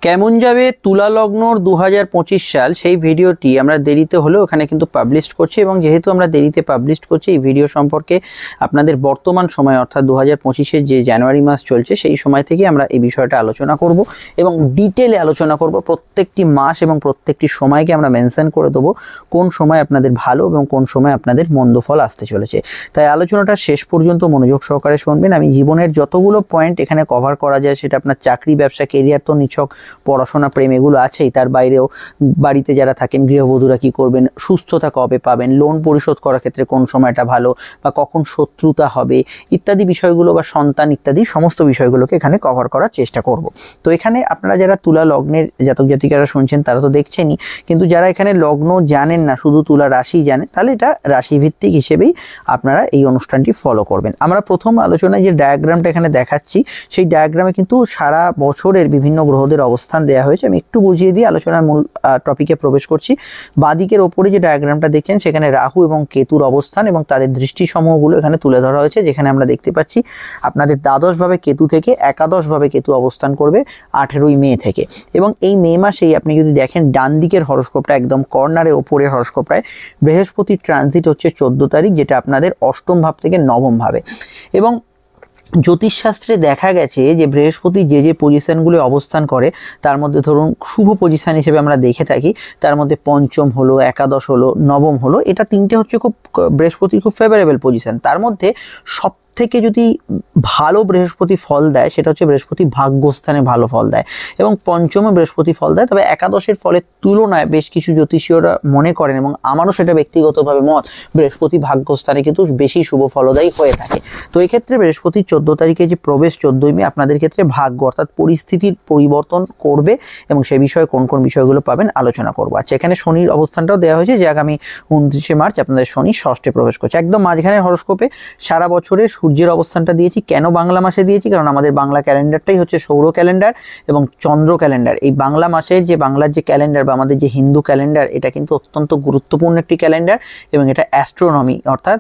কেমন যাবে তুলা লগ্নর 2025 সাল সেই ভিডিওটি আমরা দেরিতে হলেও এখানে কিন্তু পাবলিশ করছি এবং যেহেতু আমরা দেরিতে পাবলিশ করছি এই ভিডিও সম্পর্কে আপনাদের বর্তমান সময় অর্থাৎ 2025 যে জানুয়ারি মাস চলছে সেই সময় থেকে আমরা এই বিষয়টা আলোচনা করব এবং ডিটেইলে আলোচনা করব। প্রত্যেকটি মাস এবং প্রত্যেকটি সময়কে আমরা মেনশন করে দেবো কোন সময় আপনাদের ভালো এবং কোন সময় আপনাদের মন্দ ফল আসতে চলেছে। তাই আলোচনাটা শেষ পর্যন্ত মনোযোগ সহকারে শুনবেন। আমি জীবনের যতগুলো পয়েন্ট এখানে কভার করা যায় সেটা আপনার চাকরি, ব্যবসা, কেরিয়ার তো নিছক, পড়াশোনা, প্রেম এগুলো আছেই, তার বাইরেও বাড়িতে যারা থাকেন গৃহবধূরা কি করবেন, সুস্থতা কবে পাবেন, লোন পরিশোধ করার ক্ষেত্রে কোন সময়টা ভালো বা কখন শত্রুতা হবে ইত্যাদি বিষয়গুলো বা সন্তান ইত্যাদি সমস্ত বিষয়গুলোকে এখানে কভার করার চেষ্টা করব। তো এখানে আপনারা যারা তুলা লগ্নের জাতক জাতিকারা শুনছেন তারা তো দেখছেনই, কিন্তু যারা এখানে লগ্ন জানেন না, শুধু তুলা রাশি জানেন, তাহলে এটা রাশিভিত্তিক হিসেবেই আপনারা এই অনুষ্ঠানটি ফলো করবেন। আমরা প্রথম আলোচনায় যে ডায়াগ্রামটা এখানে দেখাচ্ছি সেই ডায়াগ্রামে কিন্তু সারা বছরের বিভিন্ন গ্রহদের অবস্থান দেওয়া হয়েছে। আমি একটু বুঝিয়ে দিয়ে আলোচনার মূল টপিকে প্রবেশ করছি। বাদিকের ওপরে যে ডায়াগ্রামটা দেখছেন সেখানে রাহু এবং কেতুর অবস্থান এবং তাদের দৃষ্টিসমূহগুলো এখানে তুলে ধরা হয়েছে, যেখানে আমরা দেখতে পাচ্ছি আপনাদের দ্বাদশভাবে কেতু থেকে একাদশভাবে কেতু অবস্থান করবে 18ই মে থেকে। এবং এই মে মাসেই আপনি যদি দেখেন ডান দিকের হরস্কোপটা একদম কর্নারে ওপরের হরস্কোপটায় বৃহস্পতির ট্রানজিট হচ্ছে 14 তারিখ, যেটা আপনাদের অষ্টম ভাব থেকে নবম ভাবে। এবং জ্যোতিষশাস্ত্রে দেখা গেছে যে বৃহস্পতি যে যে পজিশনগুলো অবস্থান করে তার মধ্যে ধরুন শুভ পজিশন হিসেবে আমরা দেখে থাকি, তার মধ্যে পঞ্চম হলো, একাদশ হলো, নবম হলো, এটা তিনটে হচ্ছে খুব বৃহস্পতির খুব ফেভারেবল পজিশন। তার মধ্যে সব থেকে যদি ভালো বৃহস্পতি ফল দেয় সেটা হচ্ছে বৃহস্পতি ভাগ্যস্থানে ভালো ফল দেয় এবং পঞ্চমে বৃহস্পতি ফল দেয়। তবে একাদশের ফলের তুলনায় বেশ কিছু জ্যোতিষীয়রা মনে করেন এবং আমারও সেটা ব্যক্তিগতভাবে মত, বৃহস্পতি ভাগ্যস্থানে কিন্তু বেশি শুভ ফলদায়ী হয়ে থাকে। তো এই ক্ষেত্রে বৃহস্পতি 14 তারিখে যে প্রবেশ 14ই মে আপনাদের ক্ষেত্রে ভাগ্য অর্থাৎ পরিস্থিতির পরিবর্তন করবে এবং সে বিষয়ে কোন কোন বিষয়গুলো পাবেন আলোচনা করবো। আচ্ছা, এখানে শনির অবস্থানটাও দেওয়া হয়েছে যে আগামী 29শে মার্চ আপনাদের শনি ষষ্ঠে প্রবেশ করছে। একদম মাঝখানের হরস্কোপে সারা বছরের সূর্যের অবস্থানটা দিয়েছি। কেন বাংলা মাসে দিয়েছি? কারণ আমাদের বাংলা ক্যালেন্ডারটাই হচ্ছে সৌর ক্যালেন্ডার এবং চন্দ্র ক্যালেন্ডার। এই বাংলা মাসের যে বাংলার যে ক্যালেন্ডার বা আমাদের যে হিন্দু ক্যালেন্ডার, এটা কিন্তু অত্যন্ত গুরুত্বপূর্ণ একটি ক্যালেন্ডার এবং এটা অ্যাস্ট্রোনমি অর্থাৎ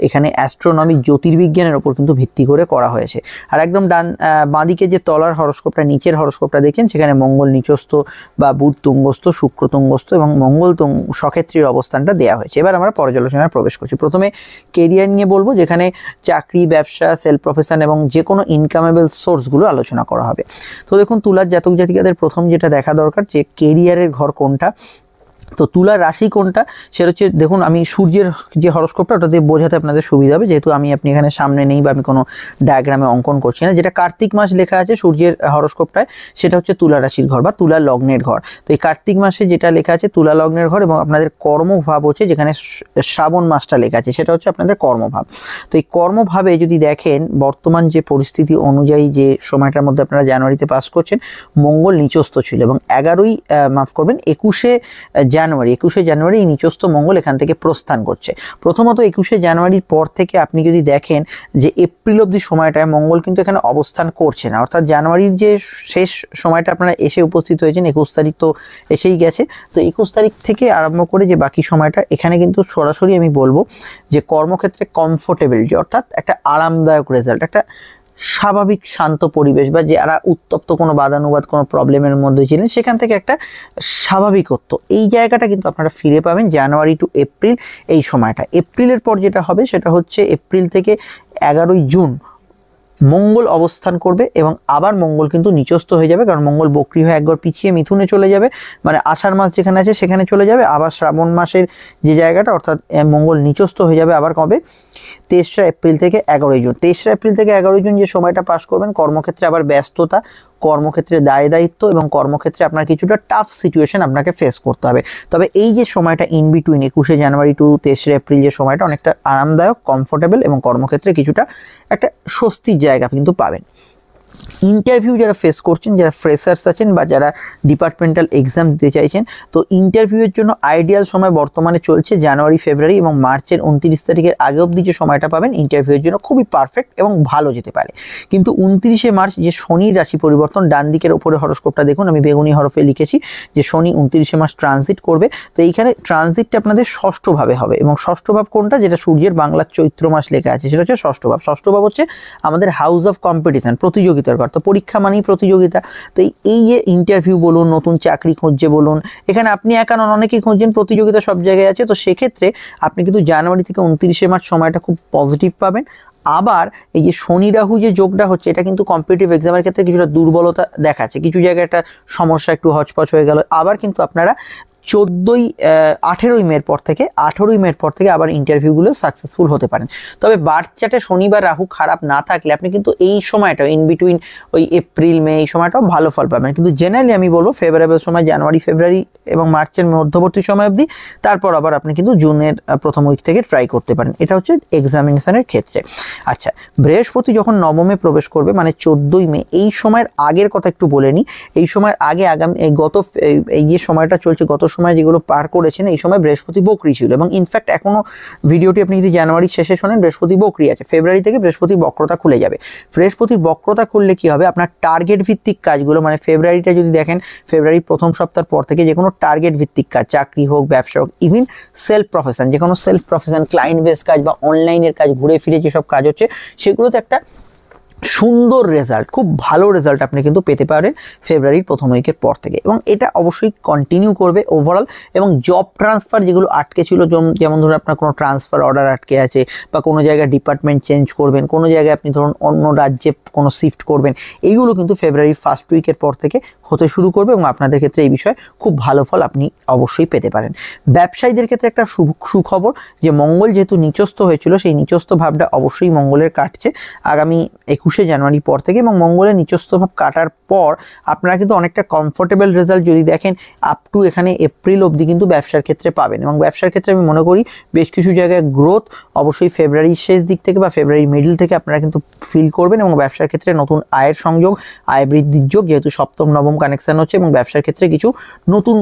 এখানে অ্যাস্ট্রোনমি জ্যোতির্বিজ্ঞানের উপর কিন্তু ভিত্তি করে করা হয়েছে। আর একদম বাঁদিকে যে তলার হরস্কোপটা, নিচের হরস্কোপটা দেখেন সেখানে মঙ্গল নিচস্থ বা বুধ তুঙ্গস্থ, শুক্র তুঙ্গস্থ এবং মঙ্গল সক্ষেত্রীর অবস্থানটা দেওয়া হয়েছে। এবার আমরা পর্যালোচনায় প্রবেশ করছি। প্রথমে কেরিয়ার নিয়ে বলবো, যেখানে চাকরি, ব্যবসা, সেলফ প্রফেশন এবং যে কোনো ইনকামেবল সোর্সগুলো আলোচনা করা হবে। তো দেখুন, তুলার জাতক জাতিকাদের প্রথম যেটা দেখা দরকার যে কেরিয়ারের ঘর কোনটা, তো তুলার রাশি কোনটা সেটা হচ্ছে, দেখুন আমি সূর্যের যে হরস্কোপটা ওটা দিয়ে বোঝাতে আপনাদের সুবিধা হবে, যেহেতু আপনি এখানে সামনে নেই বা আমি কোনো ডায়াগ্রামে অঙ্কন করছি না। যেটা কার্তিক মাস লেখা আছে সূর্যের হরস্কোপটায় সেটা হচ্ছে তুলা রাশির ঘর বা তুলা লগ্নের ঘর। তো এই কার্তিক মাসে যেটা লেখা আছে তুলা লগ্নের ঘর এবং আপনাদের কর্মভাব হচ্ছে, যেখানে শ্রাবণ মাসটা লেখা আছে সেটা হচ্ছে আপনাদের কর্মভাব। তো এই কর্মভাবে যদি দেখেন বর্তমান যে পরিস্থিতি অনুযায়ী যে সময়টার মধ্যে আপনারা জানুয়ারিতে পাস করছেন, মঙ্গল নিচস্থ ছিল এবং 21শে জানুয়ারি এই নিচস্থ মঙ্গল এখান থেকে প্রস্থান করছে। প্রথমত 21শে জানুয়ারির পর থেকে আপনি যদি দেখেন যে এপ্রিল অবধি সময়টায় মঙ্গল কিন্তু এখানে অবস্থান করছে না, অর্থাৎ জানুয়ারির যে শেষ সময়টা আপনারা এসে উপস্থিত হয়েছেন 21 তারিখ তো এসেই গেছে। তো 21 তারিখ থেকে আরম্ভ করে যে বাকি সময়টা এখানে কিন্তু সরাসরি আমি বলবো যে কর্মক্ষেত্রে কমফোর্টেবিলিটি অর্থাৎ একটা আরামদায়ক রেজাল্ট, একটা স্বাভাবিক শান্ত পরিবেশ বা যারা উত্তপ্ত কোনো বাদানুবাদ কোনো প্রবলেমের মধ্যে ছিলেন সেখান থেকে একটা স্বাভাবিকত্ব, এই জায়গাটা কিন্তু আপনারা ফিরে পাবেন জানুয়ারি টু এপ্রিল এই সময়টা। এপ্রিলের পর যেটা হবে সেটা হচ্ছে এপ্রিল থেকে 11ই জুন মঙ্গল অবস্থান করবে এবং আবার মঙ্গল কিন্তু নিচস্থ হয়ে যাবে, কারণ মঙ্গল বক্রী হয়ে একবার পিছিয়ে মিথুনে চলে যাবে, মানে আষাঢ় মাস যেখানে আছে সেখানে চলে যাবে। আবার শ্রাবণ মাসের যে জায়গাটা অর্থাৎ মঙ্গল নিচস্থ হয়ে যাবে আবার কবে, 23 এপ্রিল থেকে 11ই জুন। 23 এপ্রিল থেকে 11ই জুন যে সময়টা পাস করবেন, কর্মক্ষেত্রে আবার ব্যস্ততা, কর্মক্ষেত্রে দায়িত্ব এবং কর্মক্ষেত্রে আপনার কিছুটা টাফ সিচুয়েশন আপনাকে ফেস করতে হবে। তবে এই যে সময়টা ইন বিটুইন 21শে জানুয়ারি টু 23 এপ্রিল যে সময়টা অনেকটা আরামদায়ক, কমফোর্টেবল এবং কর্মক্ষেত্রে কিছুটা একটা স্বস্তির জায়গা কিন্তু পাবেন। ইন্টারভিউ যারা ফেস করছেন, যারা ফ্রেশার্স আছেন বা যারা ডিপার্টমেন্টাল এক্সাম দিতে চাইছেন, তো ইন্টারভিউয়ের জন্য আইডিয়াল সময় বর্তমানে চলছে জানুয়ারি, ফেব্রুয়ারি এবং মার্চের 29 তারিখের আগে অবধি যে সময়টা পাবেন ইন্টারভিউয়ের জন্য খুবই পারফেক্ট এবং ভালো যেতে পারে। কিন্তু 29শে মার্চ যে শনির রাশি পরিবর্তন, ডান দিকের ওপরে হরস্কোপটা দেখুন আমি বেগুনি হরফে লিখেছি যে শনি 29শে মার্চ ট্রানজিট করবে। তো এইখানে ট্রানজিটটা আপনাদের ষষ্ঠ ভাবে হবে এবং ষষ্ঠ ভাব কোনটা, যেটা সূর্যের বাংলার চৈত্র মাস লেখা আছে সেটা হচ্ছে ষষ্ঠ ভাব। ষষ্ঠ ভাব হচ্ছে আমাদের হাউস অফ কম্পিটিশন, প্রতিযোগিতা প্রতিযোগিতার ঘর। তো পরীক্ষা মানেই প্রতিযোগিতা। তো এই যে ইন্টারভিউ বলুন, নতুন চাকরি খুঁজছে বলুন, এখানে আপনি একা নন, অনেকেই খুঁজছেন, প্রতিযোগিতা সব জায়গায় আছে। তো সেক্ষেত্রে আপনি কিন্তু জানুয়ারি থেকে 29শে মার্চ সময়টা খুব পজিটিভ পাবেন। আবার এই যে শনি রাহু যে যোগটা হচ্ছে, এটা কিন্তু কম্পিটিটিভ এক্সামের ক্ষেত্রে কিছুটা দুর্বলতা দেখাচ্ছে, কিছু জায়গায় একটা সমস্যা একটু হচপচ হয়ে গেল। আবার কিন্তু আপনারা 18ই মের পর থেকে আবার ইন্টারভিউগুলো সাকসেসফুল হতে পারেন। তবে বার্থ চার্টে শনি বা রাহু খারাপ না থাকলে আপনি কিন্তু এই সময়টা ইন বিটুইন ওই এপ্রিল মে এই সময়টাও ভালো ফল পাবেন। কিন্তু জেনারেলি আমি বলবো ফেভারেবল সময় জানুয়ারি ফেব্রুয়ারি এবং মার্চের মধ্যবর্তী সময় অবধি, তারপর আবার আপনি কিন্তু জুনের প্রথম উইক থেকে ট্রাই করতে পারেন। এটা হচ্ছে এক্সামিনেশনের ক্ষেত্রে। আচ্ছা, বৃহস্পতি যখন নবমে প্রবেশ করবে মানে 14ই মে, এই সময়ের আগের কথা একটু বলে নিই। এই সময়ের আগে আগামী এই যে সময়টা চলছে, গত সময় যেগুলো পার করেছেন, এই সময় বৃহস্পতি বকরি ছিল এবং ইনফ্যাক্ট এখনো ভিডিওটি আপনি যদি জানুয়ারির শেষে শোনেন, বৃহস্পতি বকরি আছে। ফেব্রুয়ারি থেকে বৃহস্পতি বক্রতা খুলে যাবে। বৃহস্পতির বক্রতা খুললে কি হবে, আপনার টার্গেট ভিত্তিক কাজগুলো, মানে ফেব্রুয়ারিটা যদি দেখেন, ফেব্রুয়ারি প্রথম সপ্তাহের পর থেকে যে কোনো টার্গেট ভিত্তিক কাজ, চাকরি হোক, ব্যবসা হোক, ইভিন সেলফ প্রফেশন, যে কোনো সেলফ প্রফেশন, ক্লায়েন্ট বেস কাজ বা অনলাইনের কাজ, ঘুরে ফিরে যেসব কাজ হচ্ছে, সেগুলোতে একটা সুন্দর রেজাল্ট, খুব ভালো রেজাল্ট আপনি কিন্তু পেতে পারেন ফেব্রুয়ারির প্রথম উইকের পর থেকে। এবং এটা অবশ্যই কন্টিনিউ করবে ওভারঅল। এবং জব ট্রান্সফার যেগুলো আটকে ছিল, যেমন ধরুন আপনার কোনো ট্রান্সফার অর্ডার আটকে আছে, বা কোনো জায়গায় ডিপার্টমেন্ট চেঞ্জ করবেন, কোনো জায়গায় আপনি ধরুন অন্য রাজ্যে কোনো শিফট করবেন, এইগুলো কিন্তু ফেব্রুয়ারির ফার্স্ট উইকের পর থেকে হতে শুরু করবে এবং আপনাদের ক্ষেত্রে এই বিষয়ে খুব ভালো ফল আপনি অবশ্যই পেতে পারেন। ব্যবসায়ীদের ক্ষেত্রে একটা সুখবর, যে মঙ্গল যেহেতু নিচস্থ হয়েছিল, সেই নিচস্থ ভাবটা অবশ্যই মঙ্গলের কাটছে আগামী 21শে জানুয়ারি পর থেকে। এবং মঙ্গলের নিচস্থ ভাব কাটার পর আপনারা কিন্তু অনেকটা কমফোর্টেবল রেজাল্ট যদি দেখেন আপ টু এখানে এপ্রিল অবধি কিন্তু ব্যবসার ক্ষেত্রে পাবেন। এবং ব্যবসার ক্ষেত্রে আমি মনে করি বেশ কিছু জায়গায় গ্রোথ অবশ্যই ফেব্রুয়ারির শেষ দিক থেকে বা ফেব্রুয়ারি মিডল থেকে আপনারা কিন্তু ফিল করবেন। এবং ব্যবসার ক্ষেত্রে নতুন আয়ের সংযোগ, আয় বৃদ্ধির যোগ, যেহেতু সপ্তম নবম কানেকশন হচ্ছে, এবং ব্যবসার ক্ষেত্রে কিছু নতুন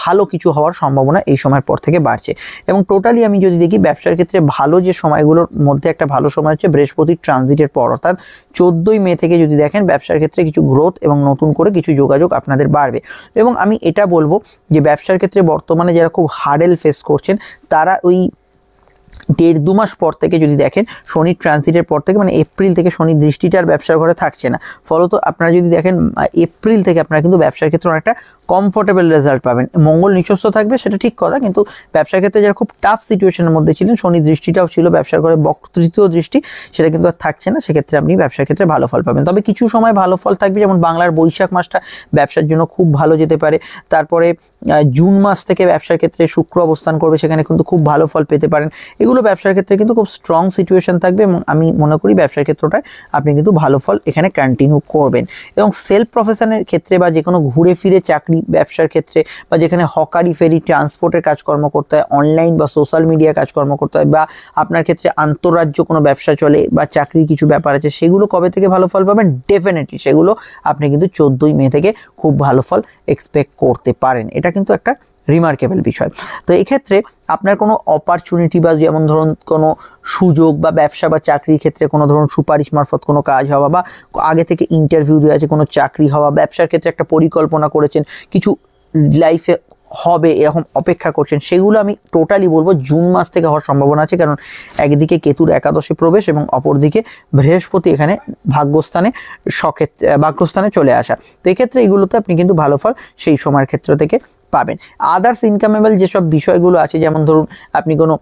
ভালো কিছু হওয়ার সম্ভাবনা এই সময়ের পর থেকে বাড়ছে। এবং টোটালি আমি যদি দেখি ব্যবসার ক্ষেত্রে ভালো যে সময়গুলোর মধ্যে একটা ভালো সময় হচ্ছে বৃহস্পতির ট্রানজিটের পর, অর্থাৎ 14ই মে থেকে যদি দেখেন ব্যবসার ক্ষেত্রে কিছু গ্রোথ এবং নতুন করে কিছু যোগাযোগ আপনাদের বাড়বে। এবং আমি এটা বলবো যে ব্যবসার ক্ষেত্রে বর্তমানে যারা খুব হার্ডেল ফেস করছেন, তারা ওই 1.5-2 মাস পর থেকে যদি দেখেন, শনির ট্রানজিটের পর থেকে, মানে এপ্রিল থেকে শনির দৃষ্টিটা আর ব্যবসার ঘরে থাকছে না, ফলত আপনারা যদি দেখেন এপ্রিল থেকে আপনারা কিন্তু ব্যবসার ক্ষেত্রে অনেকটা কমফোর্টেবল রেজাল্ট পাবেন। মঙ্গল নিচস্থ থাকবে সেটা ঠিক কথা, কিন্তু ব্যবসার ক্ষেত্রে যারা খুব টাফ সিচুয়েশনের মধ্যে ছিলেন, শনির দৃষ্টিটাও ছিল ব্যবসার ঘরে, তৃতীয় দৃষ্টি, সেটা কিন্তু আর থাকছে না। সেক্ষেত্রে আপনি ব্যবসার ক্ষেত্রে ভালো ফল পাবেন। তবে কিছু সময় ভালো ফল থাকবে, যেমন বাংলার বৈশাখ মাসটা ব্যবসার জন্য খুব ভালো যেতে পারে। তারপরে জুন মাস থেকে ব্যবসার ক্ষেত্রে শুক্র অবস্থান করবে, সেখানে কিন্তু খুব ভালো ফল পেতে পারেন। এগুলো ব্যবসার ক্ষেত্রে কিন্তু খুব স্ট্রং সিচুয়েশন থাকবে এবং আমি মনে করি ব্যবসার ক্ষেত্রটায় আপনি কিন্তু ভালো ফল এখানে কন্টিনিউ করবেন। এবং সেলফ প্রফেশনের ক্ষেত্রে বা যে কোনো ঘুরে ফিরে চাকরি ব্যবসার ক্ষেত্রে, বা যেখানে হকারি ফেরি ট্রান্সপোর্টের কাজকর্ম করতে হয়, অনলাইন বা সোশ্যাল মিডিয়া কাজকর্ম করতে হয়, বা আপনার ক্ষেত্রে আন্তঃরাজ্য কোনো ব্যবসা চলে বা চাকরির কিছু ব্যাপার আছে, সেগুলো কবে থেকে ভালো ফল পাবেন? ডেফিনেটলি সেগুলো আপনি কিন্তু 14ই মে থেকে খুব ভালো ফল এক্সপেক্ট করতে পারেন। এটা কিন্তু একটা রিমার্কেবল বিষয়। তো এক্ষেত্রে আপনার কোনো অপরচুনিটি বা যেমন ধরুন কোনো সুযোগ বা ব্যবসা বা চাকরির ক্ষেত্রে কোনো ধরুন সুপারিশ মারফত কোনো কাজ হওয়া, বা আগে থেকে ইন্টারভিউ দেওয়া আছে কোনো চাকরি হওয়া, ব্যবসার ক্ষেত্রে একটা পরিকল্পনা করেছেন, কিছু লাইফে হবে এরকম অপেক্ষা করছেন, সেগুলো আমি টোটালি বলবো জুন মাস থেকে হওয়ার সম্ভাবনা আছে। কারণ একদিকে কেতুর একাদশে প্রবেশ এবং অপরদিকে বৃহস্পতি এখানে ভাগ্যস্থানে চলে আসা। তো এক্ষেত্রে এগুলোতে আপনি কিন্তু ভালো ফল সেই সময়ের ক্ষেত্র থেকে পাবেন। আদার্স ইনকামেবল যেসব বিষয়গুলো আছে, যেমন ধরুন আপনি কোনো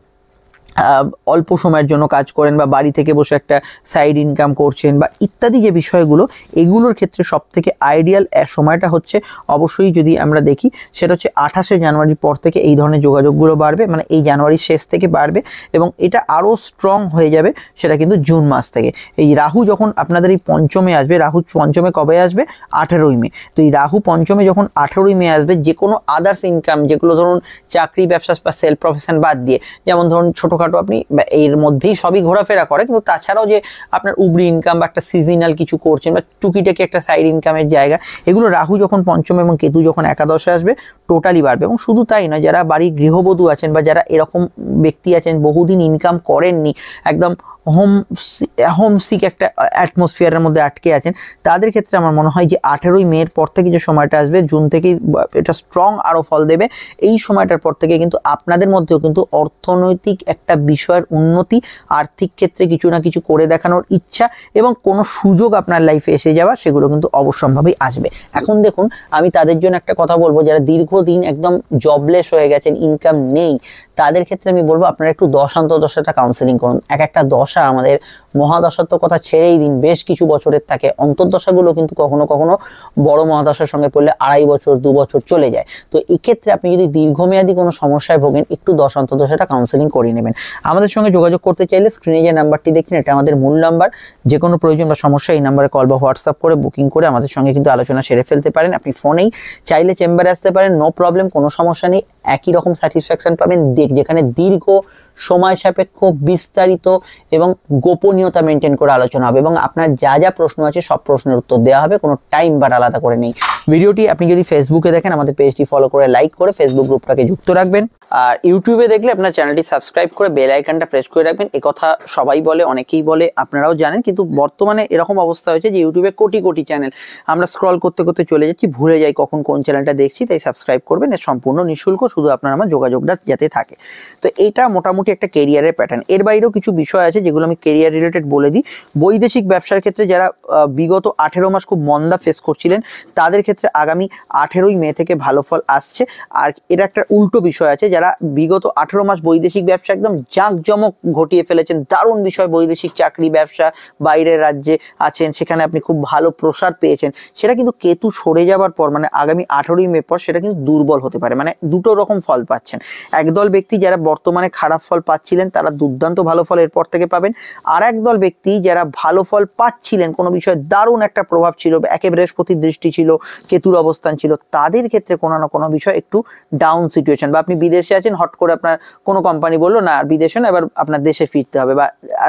অল্প সময়ের জন্য কাজ করেন, বা বাড়ি থেকে বসে একটা সাইড ইনকাম করছেন, বা ইত্যাদি যে বিষয়গুলো, এগুলোর ক্ষেত্রে সব থেকে আইডিয়াল সময়টা হচ্ছে অবশ্যই যদি আমরা দেখি সেটা হচ্ছে 28শে জানুয়ারির পর থেকে এই ধরনের যোগাযোগগুলো বাড়বে, মানে এই জানুয়ারির শেষ থেকে বাড়বে এবং এটা আরও স্ট্রং হয়ে যাবে সেটা কিন্তু জুন মাস থেকে। এই রাহু যখন আপনাদের এই পঞ্চমে আসবে, রাহু পঞ্চমে কবে আসবে? 18ই মে। তো এই রাহু পঞ্চমে যখন 18ই মে আসবে, যে কোনো আদার্স ইনকাম যেগুলো ধরুন চাকরি ব্যবসা বা সেলফ প্রফেশন বাদ দিয়ে, যেমন ধরুন ছোটোখাটো আপনি এর মধ্যেই সবই ঘোরাফেরা করে, কিন্তু তাছাড়াও যে আপনার উবরি ইনকাম বা একটা সিজনাল কিছু করছেন বা টুকিটাকি একটা সাইড ইনকামের জায়গা, এগুলো রাহু যখন পঞ্চম এবং কেতু যখন একাদশে আসবে টোটালি বাড়বে। এবং শুধু তাই নয়, যারা বাড়ির গৃহবধূ আছেন বা যারা এরকম ব্যক্তি আছেন বহুদিন ইনকাম করেননি, একদম হোমসিক একটা অ্যাটমসফিয়ারের মধ্যে আটকে আছেন, তাদের ক্ষেত্রে আমার মনে হয় যে 18ই মের পর থেকে যে সময়টা আসবে, জুন থেকেই এটা স্ট্রং আরও ফল দেবে। এই সময়টার পর থেকে কিন্তু আপনাদের মধ্যেও কিন্তু অর্থনৈতিক একটা বিষয়ের উন্নতি, আর্থিক ক্ষেত্রে কিছু না কিছু করে দেখানোর ইচ্ছা এবং কোনো সুযোগ আপনার লাইফে এসে যাওয়া, সেগুলো কিন্তু অবশ্যম্ভাবী আসবে। এখন দেখুন, আমি তাদের জন্য একটা কথা বলবো, যারা দীর্ঘদিন একদম জবলেস হয়ে গেছেন, ইনকাম নেই, তাদের ক্ষেত্রে আমি বলবো আপনারা একটু দশাটা কাউন্সেলিং করুন। একটা দশা, আমাদের মহাদশার তো কথা ছেড়েই দিন, বেশ কিছু বছরের থাকে, অন্তর্দশাগুলো কিন্তু কখনো কখনো বড় মহাদশার সঙ্গে পড়লে 2.5 বছর 2 বছর চলে যায়। তো এক্ষেত্রে আপনি যদি দীর্ঘমেয়াদী কোনো সমস্যায় ভোগেন, একটু দশাটা কাউন্সেলিং করিয়ে নেবেন। আমাদের সঙ্গে যোগাযোগ করতে চাইলে স্ক্রিনে যে নাম্বারটি দেখছেন, এটা আমাদের মূল নাম্বার। যে কোনো প্রয়োজন বা সমস্যা এই নাম্বারে কল বা হোয়াটসঅ্যাপ করে বুকিং করে আমাদের সঙ্গে কিন্তু আলোচনা সেরে ফেলতে পারেন। আপনি ফোনেই চাইলে চেম্বারে আসতে পারেন, নো প্রবলেম, কোনো সমস্যা নেই। একই রকম স্যাটিসফ্যাকশন পাবেন, যেখানে দীর্ঘ সময় সাপেক্ষ, বিস্তারিত এবং গোপনীয়তা মেনটেন করে আলোচনা হবে এবং আপনার যা যা প্রশ্ন আছে সব প্রশ্নের উত্তর দেওয়া হবে, কোনো টাইম বার আলাদা করে নেই। ভিডিওটি আপনি যদি ফেসবুকে দেখেন, আমাদের পেজটি ফলো করে লাইক করে ফেসবুক গ্রুপটাকে যুক্ত রাখবেন। আর ইউটিউবে দেখলে আপনার চ্যানেলটি সাবস্ক্রাইব করে বেল আইকনটা প্রেস করে রাখবেন। এই কথা সবাই বলে, অনেকেই বলে, আপনারাও জানেন, কিন্তু বর্তমানে এরকম অবস্থা হয়েছে যে ইউটিউবে কোটি কোটি চ্যানেল, আমরা স্ক্রল করতে করতে চলে যাচ্ছি, ভুলে যাই কখন কোন চ্যানেলটা দেখছি। তাই সাবস্ক্রাইব করবেন, এর সম্পূর্ণ নিঃশুল্ক, শুধু আপনার আমার যোগাযোগটা যাতে থাকে। তো এটা মোটামুটি একটা কেরিয়ারের প্যাটার্ন। এর বাইরেও কিছু বিষয় আছে যেগুলো আমি কেরিয়ার রিলেটেড বলে দিই। বৈদেশিক ব্যবসার ক্ষেত্রে যারা বিগত 18 মাস খুব মন্দা ফেস করছিলেন, তাদের ক্ষেত্রে আগামী 18ই মে থেকে ভালো ফল আসছে। আর এটা একটা উল্টো বিষয় আছে, যারা বিগত 18 মাস বৈদেশিক ব্যবসা একদম জাঁকজমক ঘটিয়ে ফেলেছেন, দারুণ বিষয়, বৈদেশিক চাকরি, ব্যবসা, বাইরের রাজ্যে আছেন, সেখানে আপনি খুব ভালো প্রসার পেয়েছেন, সেটা কিন্তু কেতু সরে যাওয়ার পর, মানে আগামী 18ই মে পর, সেটা কিন্তু দুর্বল হতে পারে। মানে দুটো রকম ফল পাচ্ছেন। একদল ব্যক্তি যারা বর্তমানে খারাপ ফল পাচ্ছিলেন, তারা দুর্দান্ত ভালো ফল এরপর থেকে পাবেন। আর একদল ব্যক্তি যারা ভালো ফল পাচ্ছিলেন, কোনো বিষয়ে দারুণ একটা প্রভাব ছিল, একে বৃহস্পতির দৃষ্টি ছিল, কেতুর অবস্থান ছিল, তাদের ক্ষেত্রে কোনো না কোনো বিষয় একটু ডাউন সিচুয়েশন, বা আপনি বিদেশে আছেন, হট করে আপনার কোনো কোম্পানি বললো না আর বিদেশে না, এবার আপনার দেশে ফিরতে হবে বা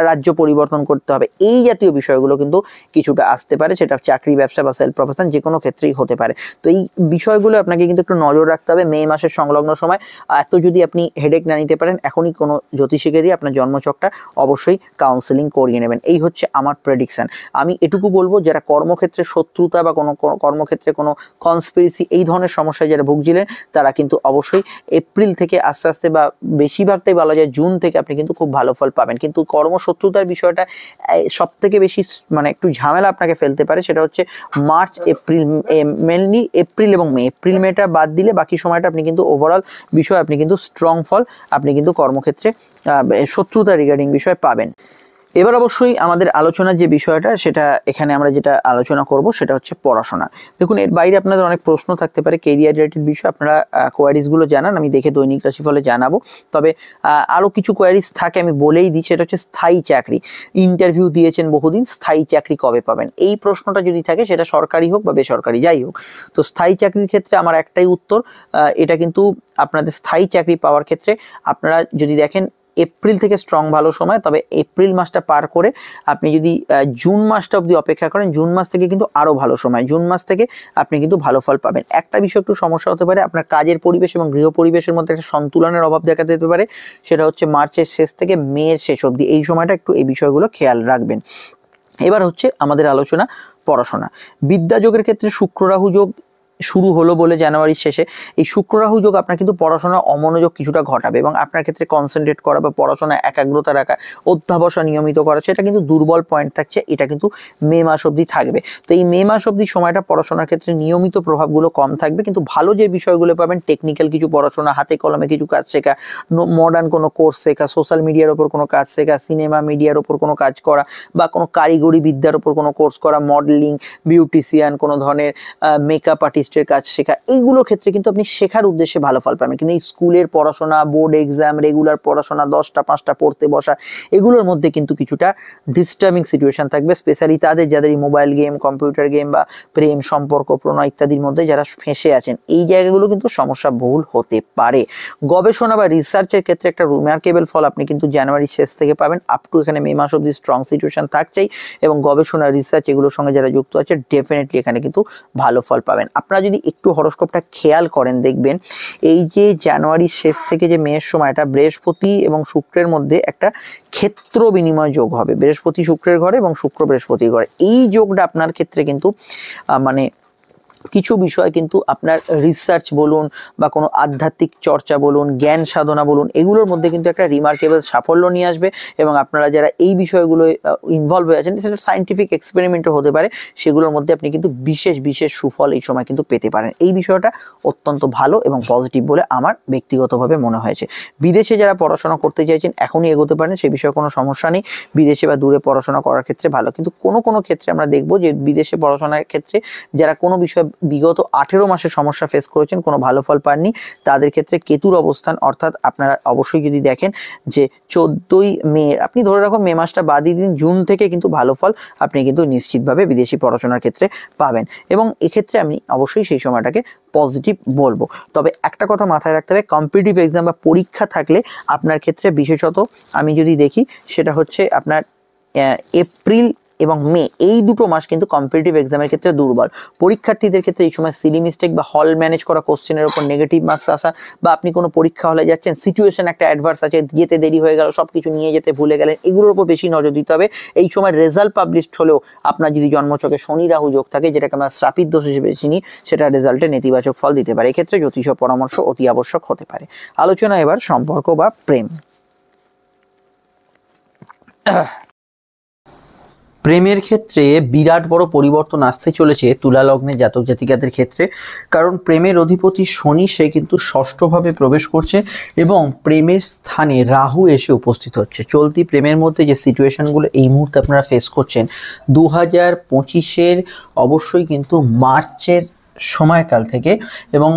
রাজ্য পরিবর্তন করতে হবে, এই জাতীয় বিষয়গুলো কিন্তু কিছুটা আসতে পারে। সেটা চাকরি, ব্যবসা বা সেলফ প্রফেশন, যে কোনো ক্ষেত্রেই হতে পারে। তো এই বিষয়গুলো আপনাকে কিন্তু একটু নজর রাখতে হবে মে মাসের সংলগ্ন সময়। এত যদি আপনি হেডেক না নিতে পারেন, এখনই কোনো জ্যোতিষীকে দিয়ে আপনার জন্মচকটা অবশ্যই কাউন্সেলিং করিয়ে নেবেন। এই হচ্ছে আমার প্রেডিকশন। আমি এটুকু বলবো, যারা কর্মক্ষেত্রে শত্রুতা বা কোনো কর্মক্ষেত্রে কোনো কনস্পিরেসি, এই ধরনের সমস্যায় যারা ভুগছিলেন, তারা কিন্তু অবশ্যই এপ্রিল থেকে আস্তে আস্তে, বা বেশিরভাগটাই বলা যায় জুন থেকে, আপনি কিন্তু খুব ভালো ফল পাবেন। কিন্তু কর্মশত্রুতার বিষয়টা সব থেকে বেশি মানে একটু ঝামেলা আপনাকে ফেলতে পারে, সেটা হচ্ছে মার্চ, এপ্রিল, মেনলি এপ্রিল এবং মে। এপ্রিল মেটা বাদ দিলে বাকি সময়টা আপনি কিন্তু ওভারঅল বিষয় আপনি কিন্তু স্ট্রং ফল আপনি কিন্তু কর্মক্ষেত্রে শত্রুতা রিগার্ডিং বিষয় পাবেন। এবার অবশ্যই আমাদের আলোচনার যে বিষয়টা, সেটা এখানে আমরা যেটা আলোচনা করব সেটা হচ্ছে পড়াশোনা। দেখুন, এর বাইরে আপনাদের অনেক প্রশ্ন থাকতে পারে কেরিয়ার রিলেটেড বিষয়, আপনারা কোয়ারিজগুলো জানান, আমি দেখে দৈনিক রাশিফলে জানাবো। তবে আরও কিছু কোয়ারিজ থাকে, আমি বলেই দিই, সেটা হচ্ছে স্থায়ী চাকরি। ইন্টারভিউ দিয়েছেন বহুদিন, স্থায়ী চাকরি কবে পাবেন, এই প্রশ্নটা যদি থাকে, সেটা সরকারি হোক বা বেসরকারি যাই হোক। তো স্থায়ী চাকরির ক্ষেত্রে আমার একটাই উত্তর, এটা কিন্তু আপনাদের স্থায়ী চাকরি পাওয়ার ক্ষেত্রে আপনারা যদি দেখেন এপ্রিল থেকে স্ট্রং ভালো সময়। তবে এপ্রিল মাসটা পার করে আপনি যদি জুন মাসটা অবধি অপেক্ষা করেন, জুন মাস থেকে কিন্তু আরও ভালো সময়, জুন মাস থেকে আপনি কিন্তু ভালো ফল পাবেন। একটা বিষয় একটু সমস্যা হতে পারে, আপনার কাজের পরিবেশ এবং গৃহ পরিবেশের মধ্যে একটা সন্তুলনের অভাব দেখা দিতে পারে, সেটা হচ্ছে মার্চের শেষ থেকে মের শেষ অবধি, এই সময়টা একটু এই বিষয়গুলো খেয়াল রাখবেন। এবার হচ্ছে আমাদের আলোচনা পড়াশোনা। বিদ্যাযোগের ক্ষেত্রে শুক্র রাহু যোগ শুরু হলো বলে জানুয়ারির শেষে, এই শুক্র রাহু যোগ আপনার কিন্তু পড়াশোনার অমনোযোগ কিছুটা ঘটাবে এবং আপনার ক্ষেত্রে কনসেন্ট্রেট করা বা পড়াশোনায় একাগ্রতা রাখা, অধ্যাবসা নিয়মিত করা, সেটা কিন্তু দুর্বল পয়েন্ট থাকছে। এটা কিন্তু মে মাস অবধি থাকবে। তো এই মে মাস অবধি সময়টা পড়াশোনার ক্ষেত্রে নিয়মিত প্রভাবগুলো কম থাকবে, কিন্তু ভালো যে বিষয়গুলো পাবেন, টেকনিক্যাল কিছু পড়াশোনা, হাতে কলমে কিছু কাজ শেখা, মডার্ন কোনো কোর্স শেখা, সোশ্যাল মিডিয়ার ওপর কোনো কাজ শেখা, সিনেমা মিডিয়ার ওপর কোনো কাজ করা, বা কোনো কারিগরি বিদ্যার ওপর কোনো কোর্স করা, মডেলিং, বিউটিশিয়ান, কোনো ধরনের মেকআপ আর্টিস্টের কাজ শেখা, এইগুলোর ক্ষেত্রে কিন্তু আপনি শেখার উদ্দেশ্যে ভালো ফল পাবেন। কিন্তু এই স্কুলের পড়াশোনা, বোর্ড এক্সাম, রেগুলার পড়াশোনা, 10টা 5টা পড়তে বসা, এগুলোর মধ্যে কিন্তু কিছুটা ডিস্টার্বিং সিচুয়েশন থাকবে, স্পেশালি তাদের যাদের মোবাইল গেম, কম্পিউটার গেম বা প্রেম সম্পর্ক, প্রণয় ইত্যাদির মধ্যে যারা ফেঁসে আছেন, এই জায়গাগুলো কিন্তু সমস্যা বহুল হতে পারে। গবেষণা বা রিসার্চের ক্ষেত্রে একটা রিমার্কেবল ফল আপনি কিন্তু জানুয়ারির শেষ থেকে পাবেন, আপ টু এখানে মে মাস অবধি স্ট্রং সিচুয়েশন থাকছেই, এবং গবেষণা, রিসার্চ, এগুলোর সঙ্গে যারা যুক্ত আছে, ডেফিনেটলি এখানে কিন্তু ভালো ফল পাবেন। আপনার আপনারা যদি একটু হরোস্কোপটা খেয়াল করেন দেখবেন এই যে জানুয়ারির শেষ থেকে যে মেয়ের সময়টা বৃহস্পতি এবং শুক্রের মধ্যে একটা ক্ষেত্র বিনিময় যোগ হবে, বৃহস্পতি শুক্রের ঘরে এবং শুক্র বৃহস্পতির ঘরে। এই যোগটা আপনার ক্ষেত্রে কিন্তু মানে কিছু বিষয় কিন্তু আপনার রিসার্চ বলুন বা কোনো আধ্যাত্মিক চর্চা বলুন, জ্ঞান সাধনা বলুন, এগুলোর মধ্যে কিন্তু একটা রিমার্কেবল সাফল্য নিয়ে আসবে। এবং আপনারা যারা এই বিষয়গুলো ইনভলভ হয়ে আছেন, সেটা সায়েন্টিফিক এক্সপেরিমেন্টও হতে পারে, সেগুলোর মধ্যে আপনি কিন্তু বিশেষ বিশেষ সুফল এই সময় কিন্তু পেতে পারেন। এই বিষয়টা অত্যন্ত ভালো এবং পজিটিভ বলে আমার ব্যক্তিগতভাবে মনে হয়েছে। বিদেশে যারা পড়াশোনা করতে চাইছেন এখনই এগোতে পারেন, সে বিষয়ে কোনো সমস্যা নেই। বিদেশে বা দূরে পড়াশোনা করার ক্ষেত্রে ভালো, কিন্তু কোনো কোনো ক্ষেত্রে আমরা দেখবো যে বিদেশে পড়াশোনার ক্ষেত্রে যারা কোনো বিষয় বিগত 18 মাসে সমস্যা ফেস করেছেন, কোনো ভালো ফল পাননি, তাদের ক্ষেত্রে কেতুর অবস্থান, অর্থাৎ আপনারা অবশ্যই যদি দেখেন যে 14ই মে, আপনি ধরে রাখুন মে মাসটা বাদই দিন, জুন থেকে কিন্তু ভালো ফল আপনি কিন্তু নিশ্চিতভাবে বিদেশি পড়াশোনার ক্ষেত্রে পাবেন। এবং এক্ষেত্রে আমি অবশ্যই সেই সময়টাকে পজিটিভ বলবো। তবে একটা কথা মাথায় রাখতে হবে, কম্পিটিটিভ এক্সাম বা পরীক্ষা থাকলে আপনার ক্ষেত্রে বিশেষত আমি যদি দেখি সেটা হচ্ছে আপনার এপ্রিল এবং মে, এই দুটো মাস কিন্তু কম্পিটিটিভ এক্সামের ক্ষেত্রে দুর্বল। পরীক্ষার্থীদের ক্ষেত্রে এই সময় সিলি মিস্টেক বা হল ম্যানেজ করা কোশ্চেনের উপর নেগেটিভ মার্কস আসা, বা আপনি কোনো পরীক্ষা হলে যাচ্ছেন, সিচুয়েশন একটা অ্যাডভার্স আছে, যেতে দেরি হয়ে গেল, সব কিছু নিয়ে যেতে ভুলে গেলেন, এগুলোর উপর বেশি নজর দিতে হবে। এই সময় রেজাল্ট পাবলিশড হলেও আপনার যদি জন্মছকে শনি রাহু যোগ থাকে, যেটাকে আমরা শ্রাপিত দোষ হিসেবে চিনি, সেটা রেজাল্টে নেতিবাচক ফল দিতে পারে। এক্ষেত্রে জ্যোতিষ পরামর্শ অতি আবশ্যক হতে পারে। আলোচনা এবার সম্পর্ক বা প্রেম। প্রেমের ক্ষেত্রে বিরাট বড় পরিবর্তন আসতে চলেছে তুলা লগ্নের জাতক জাতিকাদের ক্ষেত্রে, কারণ প্রেমের অধিপতি শনি সে কিন্তু ষষ্ঠভাবে প্রবেশ করছে এবং প্রেমের স্থানে রাহু এসে উপস্থিত হচ্ছে। চলতি প্রেমের মধ্যে যে সিচুয়েশনগুলো এই মুহূর্তে আপনারা ফেস করছেন, 2025-এর অবশ্যই কিন্তু মার্চের সময়কাল থেকে, এবং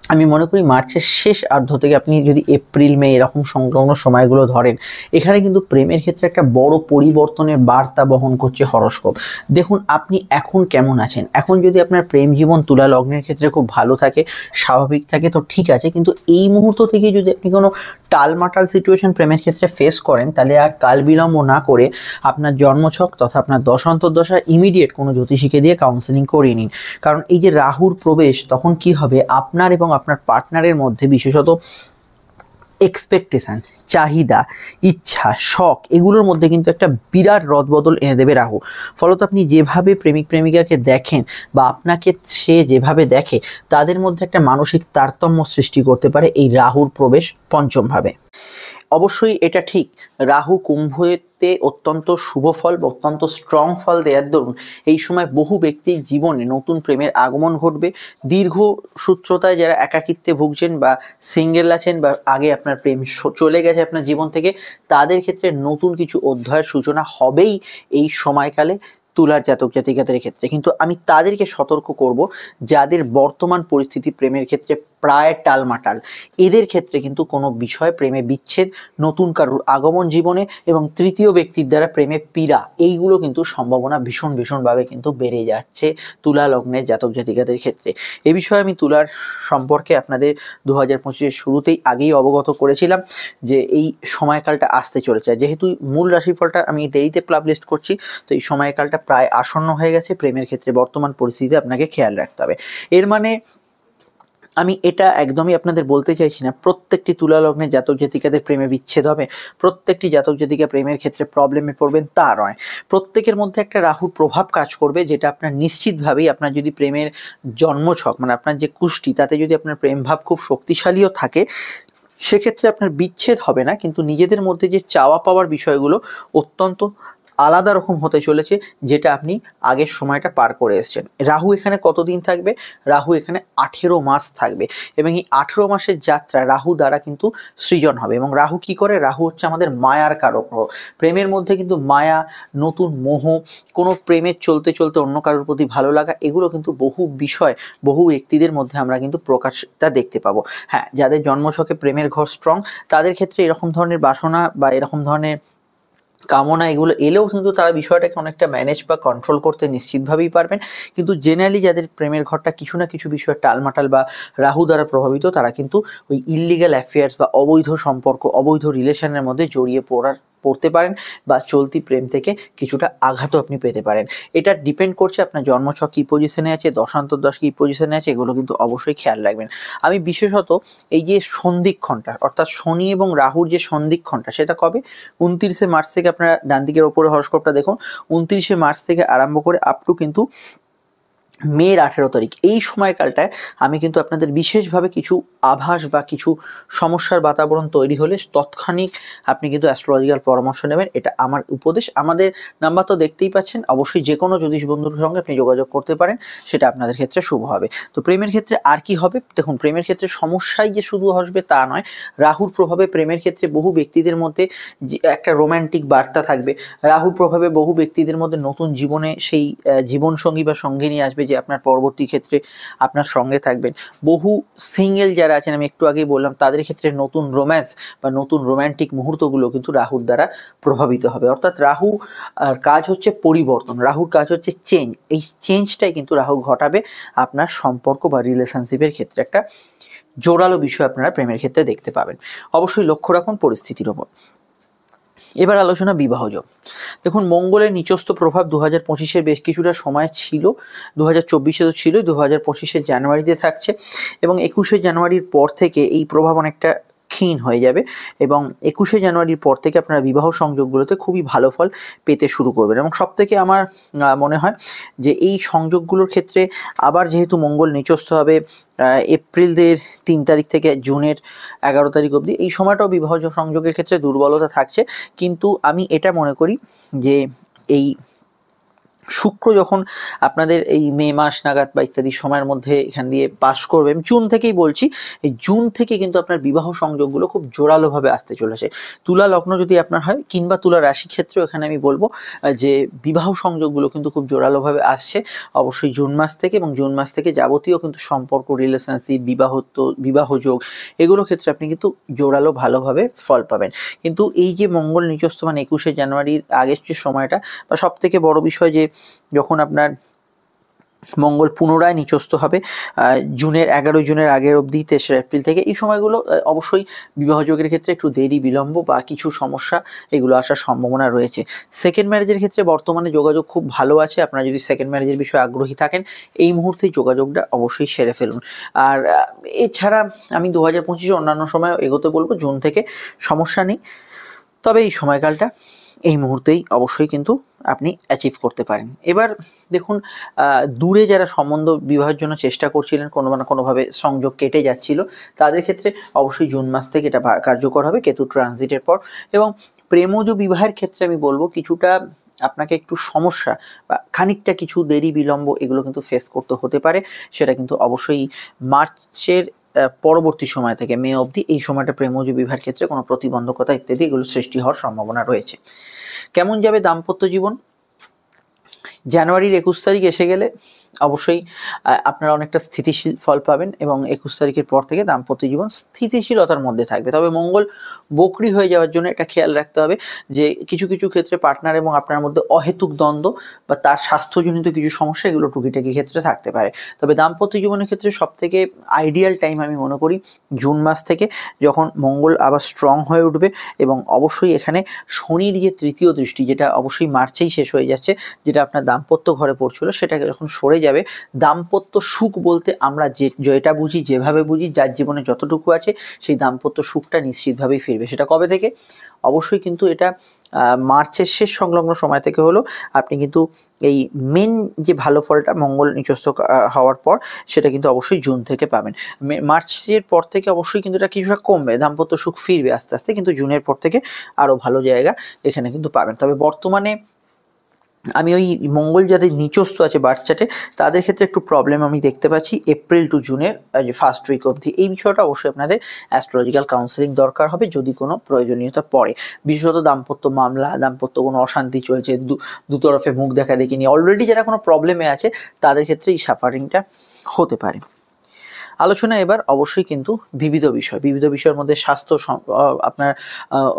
আমি মনে করি মার্চের শেষ অর্ধ থেকে আপনি যদি এপ্রিল মে এরকম সংলগ্ন সময়গুলো ধরেন, এখানে কিন্তু প্রেমের ক্ষেত্রে একটা বড় পরিবর্তনের বার্তা বহন করছে হরোস্কোপ। দেখুন আপনি এখন কেমন আছেন, এখন যদি আপনার প্রেম জীবন তুলা লগ্নের ক্ষেত্রে খুব ভালো থাকে, স্বাভাবিক থাকে, তো ঠিক আছে, কিন্তু এই মুহূর্ত থেকে যদি আপনি কোনো টালমাটাল সিচুয়েশন প্রেমের ক্ষেত্রে ফেস করেন, তাহলে আর কাল বিলম্ব না করে আপনার জন্মছক তথা আপনার দশান্তর্দশা ইমিডিয়েট কোনো জ্যোতিষীকে দিয়ে কাউন্সেলিং করিয়ে নিন। কারণ এই যে রাহুর প্রবেশ, তখন কি হবে, আপনার এবং আপনার পার্টনারের মধ্যে বিশেষত এক্সপেকটেশন, চাহিদা, ইচ্ছা, শখ, এগুলোর মধ্যে কিন্তু একটা বিরাট রদবদল এনে দেবে রাহু। ফলত আপনি যেভাবে প্রেমিক প্রেমিকাকে দেখেন বা আপনাকে সে যেভাবে দেখে, তাদের মধ্যে একটা মানসিক তারতম্য সৃষ্টি করতে পারে এই রাহুর প্রবেশ পঞ্চমভাবে। অবশ্যই এটা ঠিক, রাহু কুম্ভতে অত্যন্ত শুভ ফল বা অত্যন্ত স্ট্রং ফল দেওয়ার দরুন এই সময় বহু ব্যক্তির জীবনে নতুন প্রেমের আগমন ঘটবে। দীর্ঘ সূত্রতায় যারা একাকিত্বে ভুগছেন বা সিঙ্গেল আছেন বা আগে আপনার প্রেম চলে গেছে আপনার জীবন থেকে, তাদের ক্ষেত্রে নতুন কিছু অধ্যায়ের সূচনা হবেই এই সময়কালে তুলার জাতক জাতিকাদের ক্ষেত্রে। কিন্তু আমি তাদেরকে সতর্ক করব যাদের বর্তমান পরিস্থিতি প্রেমের ক্ষেত্রে প্রায় টালমাটাল, এদের ক্ষেত্রে কিন্তু কোনো বিষয় প্রেমে বিচ্ছেদ, নতুন কারুর আগমন জীবনে এবং তৃতীয় ব্যক্তির দ্বারা প্রেমে পীড়া, এইগুলো কিন্তু সম্ভাবনা ভীষণভাবে কিন্তু বেড়ে যাচ্ছে তুলা লগ্নের জাতক জাতিকাদের ক্ষেত্রে। এ বিষয়ে আমি তুলার সম্পর্কে আপনাদের 2025-এর শুরুতেই আগেই অবগত করেছিলাম যে এই সময়কালটা আসতে চলেছে। যেহেতু মূল রাশিফলটা আমি দেরিতে পাবলিশ করছি, তো এই সময়কালটা প্রায় আসন্ন হয়ে গেছে। প্রেমের ক্ষেত্রে বর্তমান পরিস্থিতিতে আপনাকে খেয়াল রাখতে হবে। এর মানে আমি এটা একদমই আপনাদের বলতে চাইছি না প্রত্যেকটি তুলা লগ্নের জাতক জাতিকাদের প্রেমে বিচ্ছেদ হবে, প্রত্যেকটি জাতক জাতিকা প্রেমের ক্ষেত্রে প্রবলেমে পড়বেন, তা নয়। প্রত্যেকের মধ্যে একটা রাহুর প্রভাব কাজ করবে, যেটা আপনার নিশ্চিতভাবেই, আপনার যদি প্রেমের জন্মছক মানে আপনার যে কুষ্টি, তাতে যদি আপনার প্রেম ভাব খুব শক্তিশালীও থাকে, সেক্ষেত্রে আপনার বিচ্ছেদ হবে না, কিন্তু নিজেদের মধ্যে যে চাওয়া পাওয়ার বিষয়গুলো অত্যন্ত আলাদা রকম হতে চলেছে, যেটা আপনি আগের সময়টা পার করে এসেছেন। রাহু এখানে কতদিন থাকবে? রাহু এখানে 18 মাস থাকবে, এবং এই 18 মাসের যাত্রা রাহু দ্বারা কিন্তু সৃজন হবে। এবং রাহু কি করে? রাহু হচ্ছে আমাদের মায়ার কারক গ্রহ। প্রেমের মধ্যে কিন্তু মায়া, নতুন মোহ, কোনো প্রেমের চলতে চলতে অন্য কারোর প্রতি ভালো লাগা, এগুলো কিন্তু বহু বিষয়, বহু ব্যক্তিদের মধ্যে আমরা কিন্তু প্রকাশটা দেখতে পাবো। হ্যাঁ, যাদের জন্মছকে প্রেমের ঘর স্ট্রং, তাদের ক্ষেত্রে এরকম ধরনের বাসনা বা এরকম ধরনের কামনা এগুলো এলেও কিন্তু তারা বিষয়টাকে অনেকটা ম্যানেজ বা কন্ট্রোল করতে নিশ্চিতভাবেই পারবেন। কিন্তু জেনারেলি যাদের প্রেমের ঘরটা কিছু না কিছু বিষয় টালমাটাল বা রাহু দ্বারা প্রভাবিত, তারা কিন্তু ওই ইললিগাল অ্যাফেয়ার্স বা অবৈধ সম্পর্ক, অবৈধ রিলেশনের মধ্যে জড়িয়ে পড়ার পড়তে পারেন বা চলতি প্রেম থেকে কিছুটা আঘাতও আপনি পেতে পারেন। এটা ডিপেন্ড করছে আপনার জন্মছক কী পজিশনে আছে, দশান্তর্দশ কী পজিশনে আছে, এগুলো কিন্তু অবশ্যই খেয়াল রাখবেন। আমি বিশেষত এই যে সন্ধিক্ষণটা অর্থাৎ শনি এবং রাহুর যে সন্ধিক্ষণটা সেটা কবে, 29শে মার্চ থেকে, আপনারা ডান দিকের ওপরে হরস্কোপটা দেখুন, 29শে মার্চ থেকে আরম্ভ করে আপ টু কিন্তু মের 18 তারিখ, এই সময়কালটায় আমি কিন্তু আপনাদের বিশেষভাবে কিছু আভাস বা কিছু সমস্যার বাতাবরণ তৈরি হলে তৎক্ষণিক আপনি কিন্তু অ্যাস্ট্রোলজিক্যাল পরামর্শ নেবেন, এটা আমার উপদেশ। আমাদের নাম্বার তো দেখতেই পাচ্ছেন, অবশ্যই যে কোনো জ্যোতিষ বন্ধুর সঙ্গে আপনি যোগাযোগ করতে পারেন, সেটা আপনাদের ক্ষেত্রে শুভ হবে। তো প্রেমের ক্ষেত্রে আর কি হবে, দেখুন প্রেমের ক্ষেত্রে সমস্যাই যে শুধু আসবে তা নয়, রাহুর প্রভাবে প্রেমের ক্ষেত্রে বহু ব্যক্তিদের মধ্যে একটা রোম্যান্টিক বার্তা থাকবে। রাহুর প্রভাবে বহু ব্যক্তিদের মধ্যে নতুন জীবনে সেই জীবনসঙ্গী বা সঙ্গিনী আসবে যে আপনার পরবর্তী ক্ষেত্রে আপনার সঙ্গে থাকবেন। বহু সিঙ্গেল যারা আছেন, আমি একটু আগেই বললাম, তাদের ক্ষেত্রে নতুন রোম্যান্স বা নতুন রোম্যান্টিক মুহূর্তগুলো কিন্তু রাহুর দ্বারা প্রভাবিত হবে। অর্থাৎ রাহু আর কাজ হচ্ছে পরিবর্তন, রাহুর কাজ হচ্ছে চেঞ্জ। এই চেঞ্জটাই কিন্তু রাহু ঘটাবে আপনার সম্পর্ক বা রিলেশনশিপের ক্ষেত্রে। একটা জোরালো বিষয় আপনারা প্রেমের ক্ষেত্রে দেখতে পাবেন। অবশ্যই লক্ষ্য রাখুন পরিস্থিতির ওপর। এবার আলোচনা বিবাহযোগ। দেখুন মঙ্গলের নিচস্থ প্রভাব 2025-এর বেশ কিছুটা সময় ছিল, 2024-এ তো ছিল, 2025-এর জানুয়ারিতে থাকছে এবং 21শে জানুয়ারির পর থেকে এই প্রভাব অনেকটা ক্ষীণ হয়ে যাবে এবং 21শে জানুয়ারির পর থেকে আপনারা বিবাহ সংযোগগুলোতে খুবই ভালো ফল পেতে শুরু করবেন। এবং সব থেকে আমার মনে হয় যে এই সংযোগগুলোর ক্ষেত্রে আবার যেহেতু মঙ্গল নিচস্থ হবে এপ্রিলের 3 তারিখ থেকে জুনের 11 তারিখ অবধি, এই সময়টাও বিবাহ সংযোগের ক্ষেত্রে দুর্বলতা থাকছে। কিন্তু আমি এটা মনে করি যে এই শুক্র যখন আপনাদের এই মে মাস নাগাদ বা ইত্যাদি সময়ের মধ্যে এখান দিয়ে পাস করবে, আমি জুন থেকেই বলছি, এই জুন থেকে কিন্তু আপনার বিবাহ সংযোগগুলো খুব জোরালোভাবে আসতে চলেছে। তুলা লগ্ন যদি আপনার হয় কিংবা তুলা রাশি ক্ষেত্রেও এখানে আমি বলবো যে বিবাহ সংযোগগুলো কিন্তু খুব জোরালোভাবে আসছে অবশ্যই জুন মাস থেকে, এবং জুন মাস থেকে যাবতীয় কিন্তু সম্পর্ক, রিলেশনশিপ, বিবাহযোগ এগুলো ক্ষেত্রে আপনি কিন্তু জোরালো ভালোভাবে ফল পাবেন। কিন্তু এই যে মঙ্গল নিচস্থ মানে 21শে জানুয়ারির আগের যে সময়টা, বা সব থেকে বড় বিষয় যে যখন আপনার মঙ্গল পুনরায় নিচস্থ হবে জুনের 11 জুনের আগের অবধি 3 এপ্রিল থেকে, এই সময়গুলো অবশ্যই বিবাহযোগের ক্ষেত্রে একটু দেরি বিলম্ব বা কিছু সমস্যা এগুলো আসার সম্ভাবনা রয়েছে। সেকেন্ড ম্যারেজের ক্ষেত্রে বর্তমানে যোগাযোগ খুব ভালো আছে, আপনারা যদি সেকেন্ড ম্যারেজের বিষয়ে আগ্রহী থাকেন এই মুহূর্তেই যোগাযোগটা অবশ্যই সেরে ফেলুন। আর এছাড়া আমি 2025-এ অন্যান্য সময় এগোতে বলবো, জুন থেকে সমস্যা নেই, তবে এই সময়কালটা এই মুহূর্তেই অবশ্যই কিন্তু আপনি অ্যাচিভ করতে পারেন। এবার দেখুন দূরে যারা সম্বন্ধ বিবাহের জন্য চেষ্টা করছিলেন, কোনো না কোনোভাবে সংযোগ কেটে যাচ্ছিল, তাদের ক্ষেত্রে অবশ্যই জুন মাস থেকে এটা কার্যকর হবে কেতু ট্রানজিটের পর। এবং প্রেমজ বিবাহের ক্ষেত্রে আমি বলবো কিছুটা আপনাকে একটু সমস্যা বা খানিকটা কিছু দেরি বিলম্ব এগুলো কিন্তু ফেস করতে হতে পারে, সেটা কিন্তু অবশ্যই মার্চের পরবর্তী সময় থেকে মে অবধি, এই সময়টা প্রেমজ বিবাহের ক্ষেত্রে কোনো প্রতিবন্ধকতা ইত্যাদি এগুলো সৃষ্টি হওয়ার সম্ভাবনা রয়েছে। কেমন যাবে দাম্পত্য জীবন? জানুয়ারির 21 তারিখ এসে গেলে অবশ্যই আপনারা অনেকটা স্থিতিশীল ফল পাবেন এবং 21 তারিখের পর থেকে দাম্পত্য জীবন স্থিতিশীলতার মধ্যে থাকবে। তবে মঙ্গল বকরি হয়ে যাওয়ার জন্য এটা খেয়াল রাখতে হবে যে কিছু কিছু ক্ষেত্রে পার্টনার এবং আপনার মধ্যে অহেতুক দ্বন্দ্ব বা তার স্বাস্থ্যজনিত কিছু সমস্যা এগুলো টুকিটাকি ক্ষেত্রে থাকতে পারে। তবে দাম্পত্য জীবনের ক্ষেত্রে সব থেকে আইডিয়াল টাইম আমি মনে করি জুন মাস থেকে, যখন মঙ্গল আবার স্ট্রং হয়ে উঠবে এবং অবশ্যই এখানে শনির যে তৃতীয় দৃষ্টি, যেটা অবশ্যই মার্চেই শেষ হয়ে যাচ্ছে, যেটা আপনার দাম্পত্য ঘরে পড়ছিল, সেটা যখন সরে যাবে, দাম্পত্য সুখ বলতে আমরা যেটা বুঝি, যেভাবে বুঝি, যার জীবনে যতটুকু আছে সেই দাম্পত্য সুখটা নিশ্চিতভাবেই ফিরবে। সেটা কবে থেকে? অবশ্যই কিন্তু এটা মার্চের শেষ সংলগ্ন সময় থেকে হলো আপনি কিন্তু এই মেন যে ভালো ফলটা মঙ্গল নিচস্থ হওয়ার পর সেটা কিন্তু অবশ্যই জুন থেকে পাবেন। মার্চের পর থেকে অবশ্যই কিন্তু এটা কিছুটা কমবে, দাম্পত্য সুখ ফিরবে আস্তে আস্তে, কিন্তু জুনের পর থেকে আরও ভালো জায়গা এখানে কিন্তু পাবেন। তবে বর্তমানে আমি ওই মঙ্গল যাদের নিচস্থ আছে বার্থ চার্টে তাদের ক্ষেত্রে একটু প্রবলেম আমি দেখতে পাচ্ছি এপ্রিল টু জুনের যে ফার্স্ট উইক অবধি। এই বিষয়টা অবশ্যই আপনাদের অ্যাস্ট্রোলজিক্যাল কাউন্সেলিং দরকার হবে যদি কোনো প্রয়োজনীয়তা পড়ে, বিশেষত দাম্পত্য মামলা, দাম্পত্য কোনো অশান্তি চলছে, দুতরফে মুখ দেখা দেখি নিয়ে অলরেডি যারা কোনো প্রবলেমে আছে তাদের ক্ষেত্রে এই সাফারিংটা হতে পারে। আলোচনা এবার অবশ্যই কিন্তু বিবিধ বিষয়ের মধ্যে স্বাস্থ্য, আপনার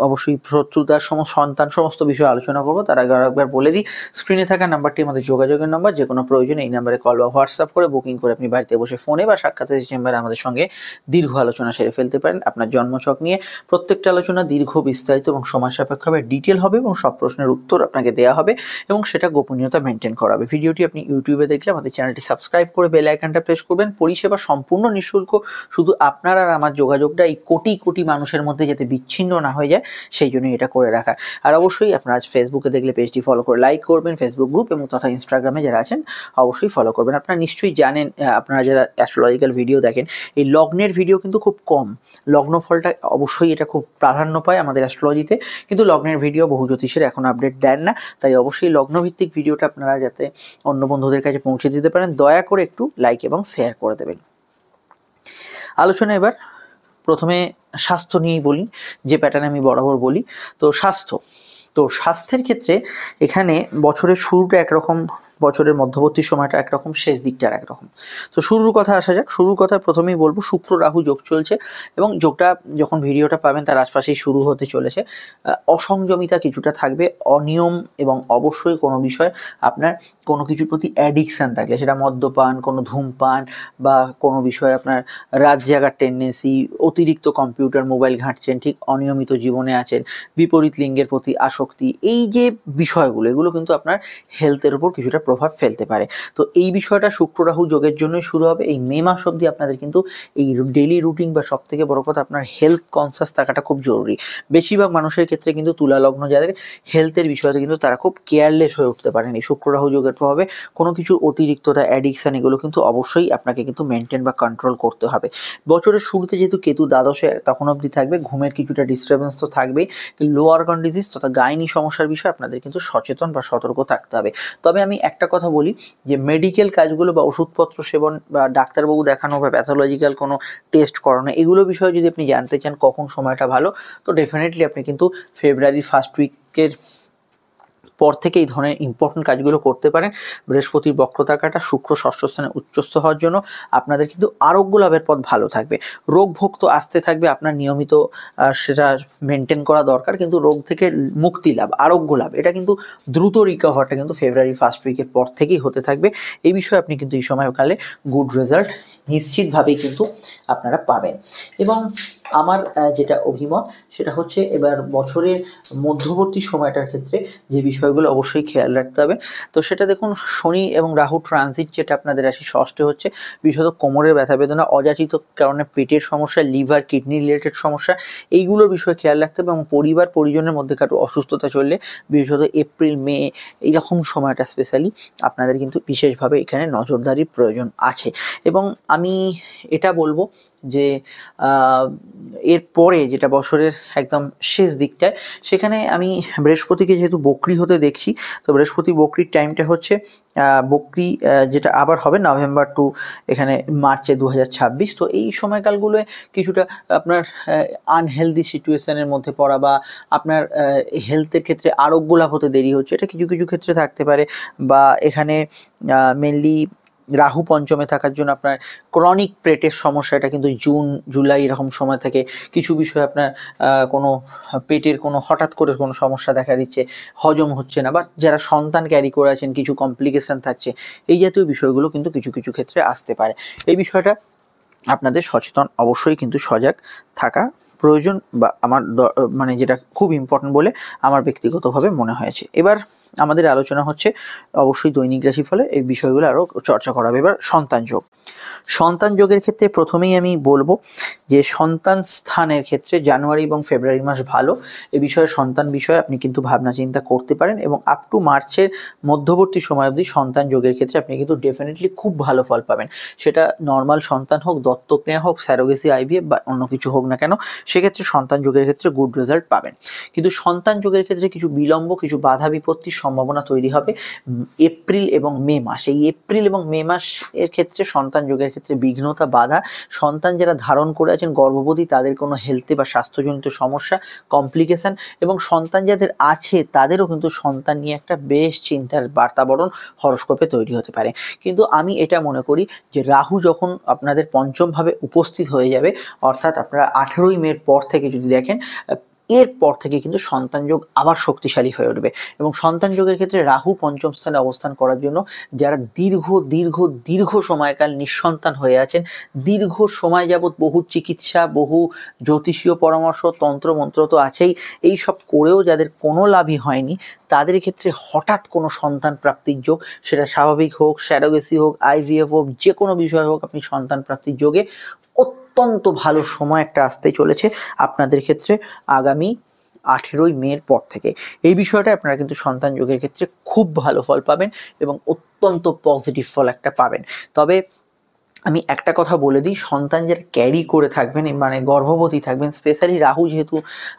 অবশ্যই শত্রুতার সন্তান, সমস্ত বিষয়ে আলোচনা করবো। তার আগে আরেকবার বলে দিই, স্ক্রিনে থাকা নাম্বারটি আমাদের যোগাযোগের নাম্বার। যে কোনো প্রয়োজনে এই নাম্বারে কল বা হোয়াটসঅ্যাপ করে বুকিং করে আপনি বাড়িতে বসে ফোনে বা সাক্ষাতের চেম্বারে আমাদের সঙ্গে দীর্ঘ আলোচনা সেরে ফেলতে পারেন। আপনার জন্মছক নিয়ে প্রত্যেকটা আলোচনা দীর্ঘ, বিস্তারিত এবং সময় সাপেক্ষভাবে ডিটেল হবে এবং সব প্রশ্নের উত্তর আপনাকে দেওয়া হবে এবং সেটা গোপনীয়তা মেনটেন করা হবে। ভিডিওটি আপনি ইউটিউবে দেখলে আমাদের চ্যানেলটি সাবস্ক্রাইব করে বেল আইকনটা প্রেস করবেন। পরিষেবা সম্পূর্ণ নিঃশুল্ক, শুধু আপনার আর আমার যোগাযোগটা এই কোটি কোটি মানুষের মধ্যে যাতে বিচ্ছিন্ন না হয়ে যায় সেই জন্যই এটা করে রাখা। আর অবশ্যই আপনারা ফেসবুকে দেখলে পেজটি ফলো করে লাইক করবেন, ফেসবুক গ্রুপ এবং তথা ইনস্টাগ্রামে যারা আছেন অবশ্যই ফলো করবেন। আপনারা নিশ্চয়ই জানেন, আপনারা যারা অ্যাস্ট্রোলজিক্যাল ভিডিও দেখেন, এই লগ্নের ভিডিও কিন্তু খুব কম। লগ্নফলটা অবশ্যই এটা খুব প্রাধান্য পায় আমাদের অ্যাস্ট্রোলজিতে, কিন্তু লগ্নের ভিডিও বহু জ্যোতিষের এখন আপডেট দেন না। তাই অবশ্যই লগ্নভিত্তিক ভিডিওটা আপনারা যাতে অন্য বন্ধুদের কাছে পৌঁছে দিতে পারেন, দয়া করে একটু লাইক এবং শেয়ার করে দেবেন। আলোচনা এবার প্রথমে স্বাস্থ্য নিয়েই বলি, যে প্যাটার্নে আমি বরাবর বলি। তো স্বাস্থ্যের ক্ষেত্রে এখানে বছরের শুরুটা একরকম, বছরের মধ্যবর্তী সময়টা একরকম, শেষ দিকটা একরকম। তো শুরুর কথা আসা যাক। শুরুর কথা প্রথমেই বলবো, শুক্র রাহু যোগ চলছে এবং যোগটা যখন ভিডিওটা পাবেন তার আশপাশেই শুরু হতে চলেছে। অসংযমিতা কিছুটা থাকবে, অনিয়ম এবং অবশ্যই কোনো বিষয় আপনার কোনো কিছুর প্রতি অ্যাডিকশান থাকলে, সেটা মদ্যপান, কোনো ধূমপান বা কোনো বিষয়ে আপনার রাত জাগার টেন্ডেন্সি, অতিরিক্ত কম্পিউটার মোবাইল ঘাঁটছেন, ঠিক অনিয়মিত জীবনে আছেন, বিপরীত লিঙ্গের প্রতি আসক্তি, এই যে বিষয়গুলো, এগুলো কিন্তু আপনার হেলথের উপর কিছুটা প্রভাব ফেলতে পারে। তো এই বিষয়টা শুক্র রাহু যোগের জন্যই শুরু হবে। এই মে মাস অবধি আপনাদের কিন্তু এই ডেইলি রুটিন বা সব থেকে বড় কথা আপনার হেলথ কনসাস থাকাটা খুব জরুরি। বেশিরভাগ মানুষের ক্ষেত্রে কিন্তু তুলা লগ্ন যাদের, হেলথের বিষয়তে কিন্তু তারা খুব কেয়ারলেস হয়ে উঠতে পারেন। এই শুক্র রাহু যোগের প্রভাবে কোনো কিছুর অতিরিক্ততা, অ্যাডিকশান, এগুলো কিন্তু অবশ্যই আপনাকে কিন্তু মেনটেন বা কন্ট্রোল করতে হবে। বছরের শুরুতে যেহেতু কেতু দ্বাদশে তখন অবধি থাকবে, ঘুমের কিছুটা ডিস্টারবেন্স তো থাকবেই। লোয়ার অর্গান ডিজিজ তথা গাইনি সমস্যার বিষয়ে আপনাদের কিন্তু সচেতন বা সতর্ক থাকতে হবে। তবে আমি একটা কথা বলি, যে মেডিকেল কাজগুলো বা ওষুধপত্র সেবন বা ডাক্তারবাবু দেখানো বা প্যাথোলজিক্যাল কোনো টেস্ট করানো, এগুলো বিষয়ে যদি আপনি জানতে চান কখন সময়টা ভালো, তো ডেফিনেটলি আপনি কিন্তু ফেব্রুয়ারি ফার্স্ট উইকের পর থেকে এই ধরনের ইম্পর্টেন্ট কাজগুলো করতে পারেন। বৃহস্পতির বক্রতা কাটা, শুক্র ষষ্ঠ স্থানে উচ্চস্থ হওয়ার জন্য আপনাদের কিন্তু আরোগ্য লাভের পথ ভালো থাকবে। রোগ ভোগ তো আসতে থাকবে, আপনার নিয়মিত সেটা মেনটেন করা দরকার, কিন্তু রোগ থেকে মুক্তি লাভ, আরোগ্য লাভ, এটা কিন্তু দ্রুত রিকভারটা কিন্তু ফেব্রুয়ারি ফার্স্ট উইকের পর থেকেই হতে থাকবে। এই বিষয়ে আপনি কিন্তু এই সময়কালে গুড রেজাল্ট নিশ্চিতভাবেই কিন্তু আপনারা পাবেন। এবং আমার যেটা অভিমত সেটা হচ্ছে, এবার বছরের মধ্যবর্তী সময়টার ক্ষেত্রে যে বিষয়গুলো অবশ্যই খেয়াল রাখতে হবে, তো সেটা দেখুন, শনি এবং রাহু ট্রানজিট যেটা আপনাদের রাশি ষষ্ঠে হচ্ছে, বিশেষত কোমরের ব্যথা বেদনা, অযাচিত কারণে পেটের সমস্যা, লিভার কিডনি রিলেটেড সমস্যা, এইগুলোর বিষয়ে খেয়াল রাখতে হবে। এবং পরিবার পরিজনের মধ্যে কারো অসুস্থতা চললে, বিশেষত এপ্রিল মে এইরকম সময়টা স্পেশালি আপনাদের কিন্তু বিশেষভাবে এখানে নজরদারির প্রয়োজন আছে। এবং আমি এটা বলবো যে এরপরে যেটা বছরের একদম শেষ দিকটায়, সেখানে আমি বৃহস্পতিকে যেহেতু বকরি হতে দেখছি, তো বৃহস্পতি বকরির টাইমটা হচ্ছে বকরি যেটা আবার হবে নভেম্বর টু এখানে মার্চে 2026। তো এই সময়কালগুলোয় কিছুটা আপনার আনহেলদি সিচুয়েশনের মধ্যে পড়া বা আপনার হেলথের ক্ষেত্রে আরোগ্য লাভ হতে দেরি হচ্ছে, এটা কিছু কিছু ক্ষেত্রে থাকতে পারে। বা এখানে মেনলি রাহু পঞ্চমে থাকার জন্য আপনার ক্রনিক পেটের সমস্যা, এটা কিন্তু জুন জুলাই এরকম সময় থেকে কিছু বিষয় আপনার কোনো পেটের কোনো হঠাৎ করে কোনো সমস্যা দেখা দিচ্ছে, হজম হচ্ছে না, বা যারা সন্তান ক্যারি করে আছেন কিছু কমপ্লিকেশন থাকছে, এই জাতীয় বিষয়গুলো কিন্তু কিছু কিছু ক্ষেত্রে আসতে পারে। এই বিষয়টা আপনাদের সচেতন অবশ্যই কিন্তু সজাগ থাকা প্রয়োজন, বা আমার মানে যেটা খুব ইম্পর্টেন্ট বলে আমার ব্যক্তিগতভাবে মনে হয়েছে। এবার আমাদের আলোচনা হচ্ছে অবশ্যই দৈনিক রাশি ফলে, এই বিষয়গুলো আরও চর্চা করা হবে। এবার সন্তান যোগের ক্ষেত্রে প্রথমেই আমি বলবো যে সন্তান স্থানের ক্ষেত্রে জানুয়ারি এবং ফেব্রুয়ারি মাস ভালো। এ বিষয়ে সন্তান বিষয়ে আপনি কিন্তু ভাবনা চিন্তা করতে পারেন, এবং আপ টু মার্চের মধ্যবর্তী সময় অবধি সন্তান যোগের ক্ষেত্রে আপনি কিন্তু ডেফিনেটলি খুব ভালো ফল পাবেন। সেটা নর্মাল সন্তান হোক, দত্তক নেওয়া হোক, স্যারোগেসি, আইভিএফ বা অন্য কিছু হোক না কেন, সেক্ষেত্রে সন্তান যোগের ক্ষেত্রে গুড রেজাল্ট পাবেন। কিন্তু সন্তান যোগের ক্ষেত্রে কিছু বিলম্ব, কিছু বাধা বিপত্তির সম্ভাবনা তৈরি হবে এপ্রিল এবং মে মাস। এই এপ্রিল এবং মে মাস এর ক্ষেত্রে সন্তান যোগের ক্ষেত্রে বিঘ্নতা, বাধা, সন্তান যারা ধারণ করে আছেন রয়েছেন গর্ভবতী তাদের কোনো হেলথে বা স্বাস্থ্যজনিত সমস্যা, কমপ্লিকেশন, এবং সন্তান যাদের আছে তাদেরও কিন্তু সন্তান নিয়ে একটা বেশ চিন্তার বাতাবরণ হরোস্কোপে তৈরি হতে পারে। কিন্তু আমি এটা মনে করি যে রাহু যখন আপনাদের পঞ্চমভাবে উপস্থিত হয়ে যাবে, অর্থাৎ আপনারা 18ই মের পর থেকে যদি দেখেন, এরপর থেকে কিন্তু সন্তান যোগ আবার শক্তিশালী হয়ে উঠবে। এবং সন্তান যোগের ক্ষেত্রে রাহু পঞ্চম স্থানে অবস্থান করার জন্য যারা দীর্ঘ দীর্ঘ দীর্ঘ সময়কাল নিঃসন্তান হয়ে আছেন, দীর্ঘ সময় যাবৎ বহু চিকিৎসা, বহু জ্যোতিষীয় পরামর্শ, তন্ত্রমন্ত্র তো আছেই, এই সব করেও যাদের কোনো লাভই হয়নি, তাদের ক্ষেত্রে হঠাৎ কোনো সন্তান প্রাপ্তির যোগ, সেটা স্বাভাবিক হোক, স্যারোগেসি হোক, আইভিএফ হোক, যে কোনো বিষয় হোক, আপনি সন্তান প্রাপ্তির যোগে অত্যন্ত ভালো সময় একটা আসতে চলেছে আপনাদের ক্ষেত্রে আগামী 18ই মের পর থেকে। এই বিষয়টা আপনারা কিন্তু সন্তান যোগের ক্ষেত্রে খুব ভালো ফল পাবেন এবং অত্যন্ত পজিটিভ ফল একটা পাবেন। তবে আমি একটা কথা বলে দিই, সন্তান যারা ক্যারি করে থাকবেন মানে গর্ভবতী থাকবেন, স্পেশালি রাহু যেহেতু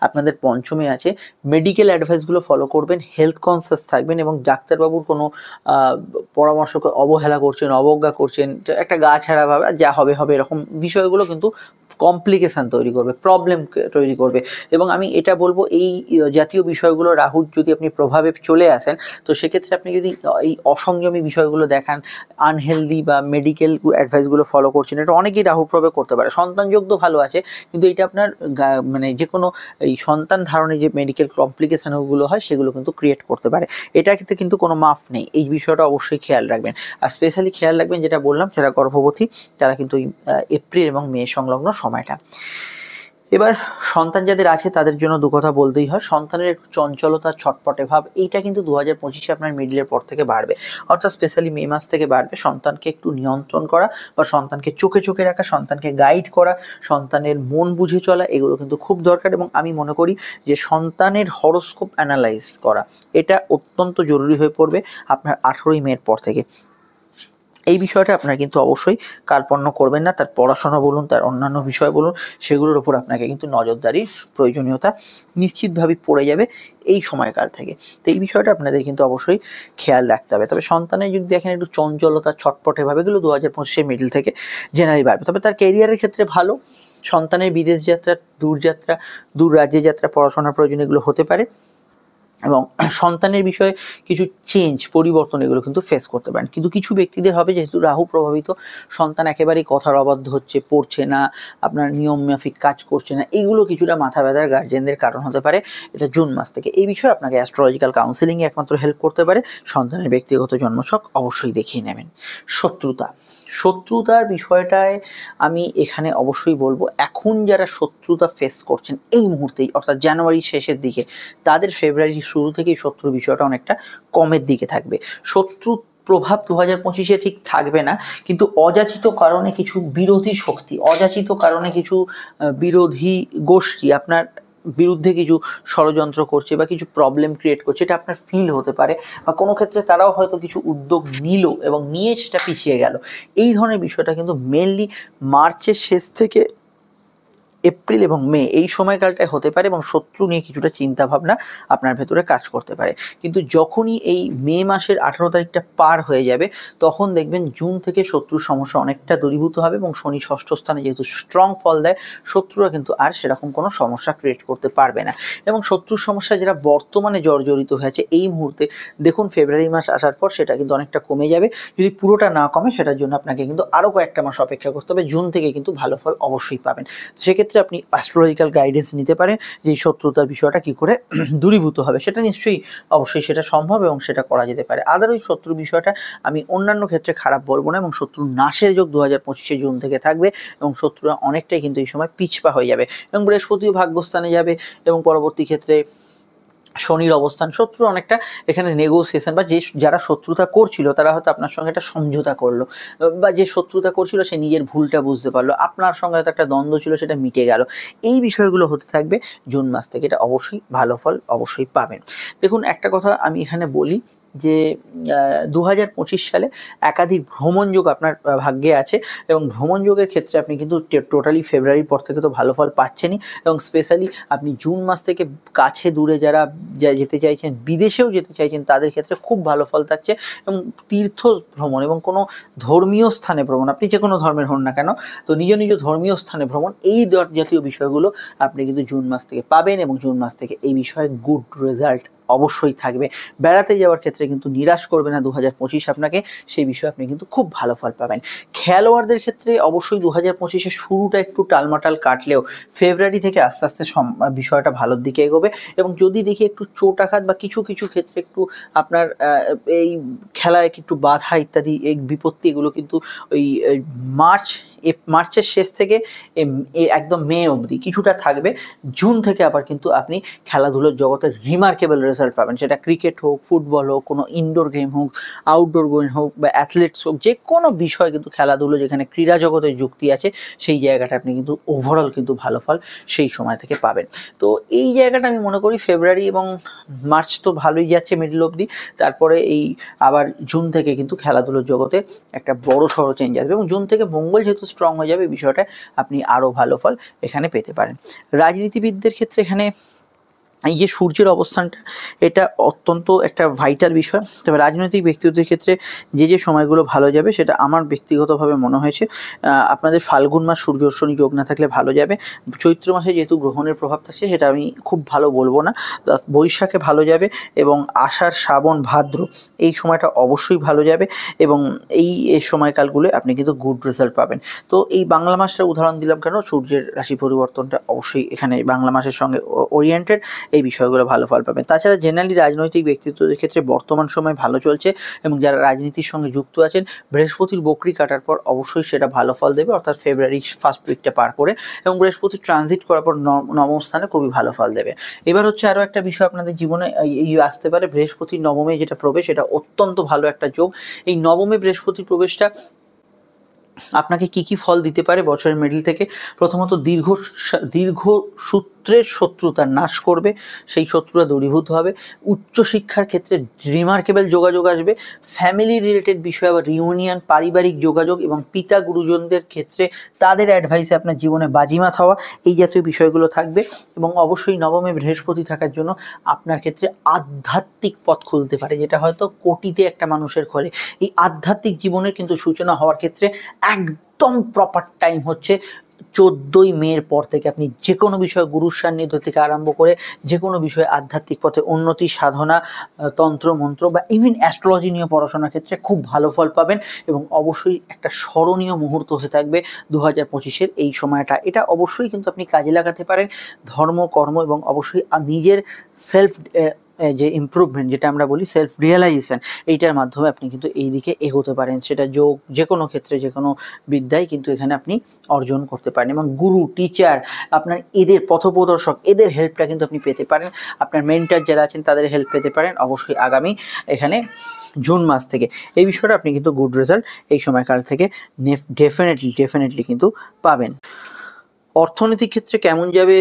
আপনাদের পঞ্চমে আছে, মেডিকেল অ্যাডভাইসগুলো ফলো করবেন, হেলথ কনসিয়াস থাকবেন এবং ডাক্তারবাবুর কোনো পরামর্শকে অবহেলা করছেন, অবজ্ঞা করছেন, একটা গা ছাড়া ভাবে যা হবে হবে এরকম বিষয়গুলো কিন্তু কমপ্লিকেশান তৈরি করবে, প্রবলেম তৈরি করবে। এবং আমি এটা বলবো এই জাতীয় বিষয়গুলো রাহুর যদি আপনি প্রভাবে চলে আসেন, তো সেক্ষেত্রে আপনি যদি এই অসংযমী বিষয়গুলো দেখান, আনহেলদি বা মেডিকেল অ্যাডভাইসগুলো ফলো করছেন, এটা অনেকেই রাহুর প্রভাবে করতে পারে। সন্তান যোগ তো ভালো আছে, কিন্তু এটা আপনার মানে যে কোনো এই সন্তান ধারণে যে মেডিকেল কমপ্লিকেশানগুলো হয় সেগুলো কিন্তু ক্রিয়েট করতে পারে। এটাতে কিন্তু কোনো মাফ নেই, এই বিষয়টা অবশ্যই খেয়াল রাখবেন। আর স্পেশালি খেয়াল রাখবেন যেটা বললাম, যারা গর্ভবতী তারা কিন্তু এপ্রিল এবং মে সংলগ্ন সময়টা। এবার সন্তান যাদের আছে তাদের জন্য দু কথা বলতেই হয়, সন্তানের একটু চঞ্চলতা, ছটপটে ভাব, এইটা কিন্তু 2025-এ আপনার মিডলের পর থেকে বাড়বে, অর্থাৎ স্পেশালি মে মাস থেকে বাড়বে। সন্তানকে একটু নিয়ন্ত্রণ করা বা সন্তানকে চোখে চোখে রাখা, সন্তানকে গাইড করা, সন্তানের মন বুঝে চলা, এগুলো কিন্তু খুব দরকার। এবং আমি মনে করি যে সন্তানের হরোস্কোপ অ্যানালাইজ করা এটা অত্যন্ত জরুরি হয়ে পড়বে আপনার 18ই মের পর থেকে। এই বিষয়টা আপনারা কিন্তু অবশ্যই কার্পণ্য করবেন না, তার পড়াশোনা বলুন, তার অন্যান্য বিষয় বলুন, সেগুলোর উপর আপনাকে কিন্তু নজরদারির প্রয়োজনীয়তা নিশ্চিতভাবে পড়ে যাবে এই সময়কাল থেকে। তো এই বিষয়টা আপনাদের কিন্তু অবশ্যই খেয়াল রাখতে হবে। তবে সন্তানের যদি দেখেন একটু চঞ্চলতা, ছটপটে ভাবে, এগুলো 2025-এর মিডল থেকে জেনারেলি বাড়বে। তবে তার ক্যারিয়ারের ক্ষেত্রে ভালো, সন্তানের বিদেশ যাত্রা, দূরযাত্রা, দূর রাজ্যে যাত্রা, পড়াশোনার প্রয়োজন এগুলো হতে পারে এবং সন্তানের বিষয়ে কিছু চেঞ্জ, পরিবর্তন এগুলো কিন্তু ফেস করতে পারেন। কিন্তু কিছু ব্যক্তিদের হবে যেহেতু রাহু প্রভাবিত, সন্তান একেবারেই কথার অবাধ্য হচ্ছে, পড়ছে না, আপনার নিয়ম মাফিক কাজ করছে না, এইগুলো কিছুটা মাথা ব্যথার গার্জেনদের কারণ হতে পারে এটা জুন মাস থেকে। এই বিষয়ে আপনাকে অ্যাস্ট্রোলজিক্যাল কাউন্সিলিংয়ে একমাত্র হেল্প করতে পারে সন্তানের ব্যক্তিগত জন্মছক অবশ্যই দেখিয়ে নেবেন। শত্রুতার বিষয়টায় আমি এখানে অবশ্যই বলবো, এখন যারা শত্রুতা ফেস করছেন এই মুহূর্তেই, অর্থাৎ জানুয়ারির শেষের দিকে, তাদের ফেব্রুয়ারির শুরু থেকেই শত্রুর বিষয়টা অনেকটা কমের দিকে থাকবে। শত্রু প্রভাব 2025-এ ঠিক থাকবে না, কিন্তু অযাচিত কারণে কিছু বিরোধী শক্তি, অযাচিত কারণে কিছু বিরোধী গোষ্ঠী আপনার বিরুদ্ধে কিছু ষড়যন্ত্র করছে বা কিছু প্রবলেম ক্রিয়েট করছে, এটা আপনার ফিল হতে পারে, বা কোনো ক্ষেত্রে তারাও হয়তো কিছু উদ্যোগ নিল এবং নিয়ে সেটা পিছিয়ে গেল। এই ধরনের বিষয়টা কিন্তু মেনলি মার্চের শেষ থেকে এপ্রিল এবং মে এই সময়কালটায় হতে পারে এবং শত্রু নিয়ে কিছুটা চিন্তা ভাবনা আপনার ভেতরে কাজ করতে পারে। কিন্তু যখনই এই মে মাসের 18 তারিখটা পার হয়ে যাবে, তখন দেখবেন জুন থেকে শত্রুর সমস্যা অনেকটা দূরীভূত হবে এবং শনি ষষ্ঠ স্থানে যেহেতু স্ট্রং ফল দেয়, শত্রুরা কিন্তু আর সেরকম কোনো সমস্যা ক্রিয়েট করতে পারবে না। এবং শত্রুর সমস্যা যারা বর্তমানে জর্জরিত হয়েছে এই মুহূর্তে, দেখুন ফেব্রুয়ারি মাস আসার পর সেটা কিন্তু অনেকটা কমে যাবে। যদি পুরোটা না কমে, সেটার জন্য আপনাকে কিন্তু আরও কয়েকটা মাস অপেক্ষা করতে হবে, জুন থেকে কিন্তু ভালো ফল অবশ্যই পাবেন। সেক্ষেত্রে আপনি অ্যাস্ট্রোলজিক্যাল গাইডেন্স নিতে পারেন যে এই শত্রুতার বিষয়টা কি করে দূরীভূত হবে, সেটা নিশ্চয়ই অবশ্যই সেটা সম্ভব এবং সেটা করা যেতে পারে। আদারওয়াইজ শত্রু বিষয়টা আমি অন্যান্য ক্ষেত্রে খারাপ বলবো না, এবং শত্রুর নাশের যোগ 2025-এ জুন থেকে থাকবে এবং শত্রুরা অনেকটাই কিন্তু এই সময় পিছপা হয়ে যাবে এবং বৃহস্পতিও ভাগ্যস্থানে যাবে এবং পরবর্তী ক্ষেত্রে শনির অবস্থান, শত্রু অনেকটা এখানে নেগোসিয়েশন, বা যারা শত্রুতা করছিল তারা হয়তো আপনার সঙ্গে একটা সমঝোতা করলো, বা যে শত্রুতা করছিল সে নিজের ভুলটা বুঝতে পারলো, আপনার সঙ্গে হয়তো একটা দ্বন্দ্ব ছিল সেটা মিটে গেল। এই বিষয়গুলো হতে থাকবে জুন মাস থেকে, এটা অবশ্যই ভালো ফল অবশ্যই পাবেন। দেখুন একটা কথা আমি এখানে বলি, যে 2025 সালে একাধিক ভ্রমণযোগ আপনার ভাগ্যে আছে, এবং ভ্রমণযোগের ক্ষেত্রে আপনি কিন্তু টোটালি ফেব্রুয়ারির পর থেকে তো ভালো ফল পাচ্ছেনই, এবং স্পেশালি আপনি জুন মাস থেকে কাছে দূরে যারা যেতে চাইছেন, বিদেশেও যেতে চাইছেন, তাদের ক্ষেত্রে খুব ভালো ফল থাকছে। এবং তীর্থ ভ্রমণ এবং কোনো ধর্মীয় স্থানে ভ্রমণ, আপনি যে কোনো ধর্মের হন না কেন, তো নিজ নিজ ধর্মীয় স্থানে ভ্রমণ, এই জাতীয় বিষয়গুলো আপনি কিন্তু জুন মাস থেকে পাবেন, এবং জুন মাস থেকে এই বিষয়ে গুড রেজাল্ট অবশ্যই থাকবে। বেড়াতে যাওয়ার ক্ষেত্রে কিন্তু নিরাশ করবে না 2025 আপনাকে, সেই বিষয়ে আপনি কিন্তু খুব ভালো ফল পাবেন। খেলোয়াড়দের ক্ষেত্রে অবশ্যই 2025-এর শুরুটা একটু টালমাটাল কাটলেও ফেব্রুয়ারি থেকে আস্তে আস্তে বিষয়টা ভালোর দিকে এগোবে। এবং যদি দেখি একটু চোটাঘাত বা কিছু কিছু ক্ষেত্রে একটু আপনার এই খেলায় একটু বাধা ইত্যাদি এই বিপত্তি, এগুলো কিন্তু ওই মার্চের শেষ থেকে একদম মে অবধি কিছুটা থাকবে। জুন থেকে আবার কিন্তু আপনি খেলাধুলোর জগতে রিমার্কেবল রেজাল্ট পাবেন, সেটা ক্রিকেট হোক, ফুটবল হোক, কোনো ইনডোর গেম হোক, আউটডোর গেম হোক, বা অ্যাথলেটস হোক, যে কোনো বিষয় কিন্তু খেলাধুলো যেখানে ক্রীড়া জগতের যুক্তি আছে, সেই জায়গাটা আপনি কিন্তু ওভারঅল কিন্তু ভালো ফল সেই সময় থেকে পাবেন। তো এই জায়গাটা আমি মনে করি ফেব্রুয়ারি এবং মার্চ তো ভালোই যাচ্ছে মিডল অবধি, তারপরে এই আবার জুন থেকে কিন্তু খেলাধুলোর জগতে একটা বড় সড়ো চেঞ্জ আসবে, এবং জুন থেকে মঙ্গল যেহেতু স্ট্রং হয়ে যাবে, এই বিষয়টা আপনি আরও ভালো ফল এখানে পেতে পারেন। রাজনীতিবিদদের ক্ষেত্রে এখানে এই যে সূর্যের অবস্থানটা, এটা অত্যন্ত একটা ভাইটাল বিষয়। তবে রাজনৈতিক ব্যক্তিত্বের ক্ষেত্রে যে সময়গুলো ভালো যাবে, সেটা আমার ব্যক্তিগতভাবে মনে হয়েছে আপনাদের ফাল্গুন মাস সূর্য শনি যোগ না থাকলে ভালো যাবে। চৈত্র মাসে যেহেতু গ্রহণের প্রভাব থাকছে, সেটা আমি খুব ভালো বলবো না। বৈশাখে ভালো যাবে, এবং আষাঢ়, শ্রাবণ, ভাদ্র এই সময়টা অবশ্যই ভালো যাবে, এবং এই সময়কালগুলো আপনি কিন্তু গুড রেজাল্ট পাবেন। তো এই বাংলা মাসটার উদাহরণ দিলাম কেন, সূর্যের রাশি পরিবর্তনটা অবশ্যই এখানে বাংলা মাসের সঙ্গে ওরিয়েন্টেড, এই বিষয়গুলো ভালো ফল পাবেন। তাছাড়া জেনারেলি রাজনৈতিক ব্যক্তিত্বদের ক্ষেত্রে বর্তমান সময় ভালো চলছে, এবং যারা রাজনীতির সঙ্গে যুক্ত আছেন, বৃহস্পতির বকরি কাটার পর অবশ্যই সেটা ভালো ফল দেবে, অর্থাৎ ফেব্রুয়ারি ফার্স্ট উইকটা পার করে, এবং বৃহস্পতি ট্রানজিট করার পর নবম স্থানে খুবই ভালো ফল দেবে। এবার হচ্ছে আরও একটা বিষয় আপনাদের জীবনে এই আসতে পারে, বৃহস্পতির নবমে যেটা প্রবেশ, এটা অত্যন্ত ভালো একটা যোগ। এই নবমে বৃহস্পতির প্রবেশটা আপনাকে কি কি ফল দিতে পারে বছরের মিডল থেকে? প্রথমত দীর্ঘ সূত্রের শত্রুতার নাশ করবে, সেই শত্রুতা দূরীভূত হবে। উচ্চশিক্ষার ক্ষেত্রে রিমার্কেবল যোগাযোগ আসবে। ফ্যামিলি রিলেটেড বিষয়, আবার রিউনিয়ন, পারিবারিক যোগাযোগ, এবং পিতা গুরুজনদের ক্ষেত্রে তাদের অ্যাডভাইসে আপনার জীবনে বাজিমাত হওয়া, এই জাতীয় বিষয়গুলো থাকবে। এবং অবশ্যই নবমে বৃহস্পতি থাকার জন্য আপনার ক্ষেত্রে আধ্যাত্মিক পথ খুলতে পারে, যেটা হয়তো কোটিতে একটা মানুষের খোলে। এই আধ্যাত্মিক জীবনের কিন্তু সূচনা হওয়ার ক্ষেত্রে একদম প্রপার টাইম হচ্ছে 14ই মের পর থেকে। আপনি যে কোনো বিষয়ে গুরুর সান্নিধ্য থেকে আরম্ভ করে যে কোনো বিষয়ে আধ্যাত্মিক পথে উন্নতি সাধনা, তন্ত্র মন্ত্র বা ইভেন অ্যাস্ট্রোলজি নিয়ে পড়াশোনার ক্ষেত্রে খুব ভালো ফল পাবেন, এবং অবশ্যই একটা স্মরণীয় মুহূর্ত হয়ে থাকবে 2025-এর এই সময়টা। এটা অবশ্যই কিন্তু আপনি কাজে লাগাতে পারেন ধর্ম, কর্ম, এবং অবশ্যই নিজের সেলফ যে ইমপ্রুভমেন্ট, যেটা আমরা বলি সেলফ রিয়েলাইজেশন, এইটার মাধ্যমে আপনি কিন্তু এই দিকে এগোতে পারেন। সেটা যোগ, যে কোনো ক্ষেত্রে যে কোনো বিদ্যায় কিন্তু এখানে আপনি অর্জন করতে পারেন, এবং গুরু, টিচার, আপনার এদের পথপ্রদর্শক, এদের হেল্পটা কিন্তু আপনি পেতে পারেন। আপনার মেন্টর যারা আছেন, তাদের হেল্প পেতে পারেন অবশ্যই আগামী এখানে জুন মাস থেকে। এই বিষয়টা আপনি কিন্তু গুড রেজাল্ট এই সময়কাল থেকে ডেফিনেটলি কিন্তু পাবেন। অর্থনৈতিক ক্ষেত্রে কেমন যাবে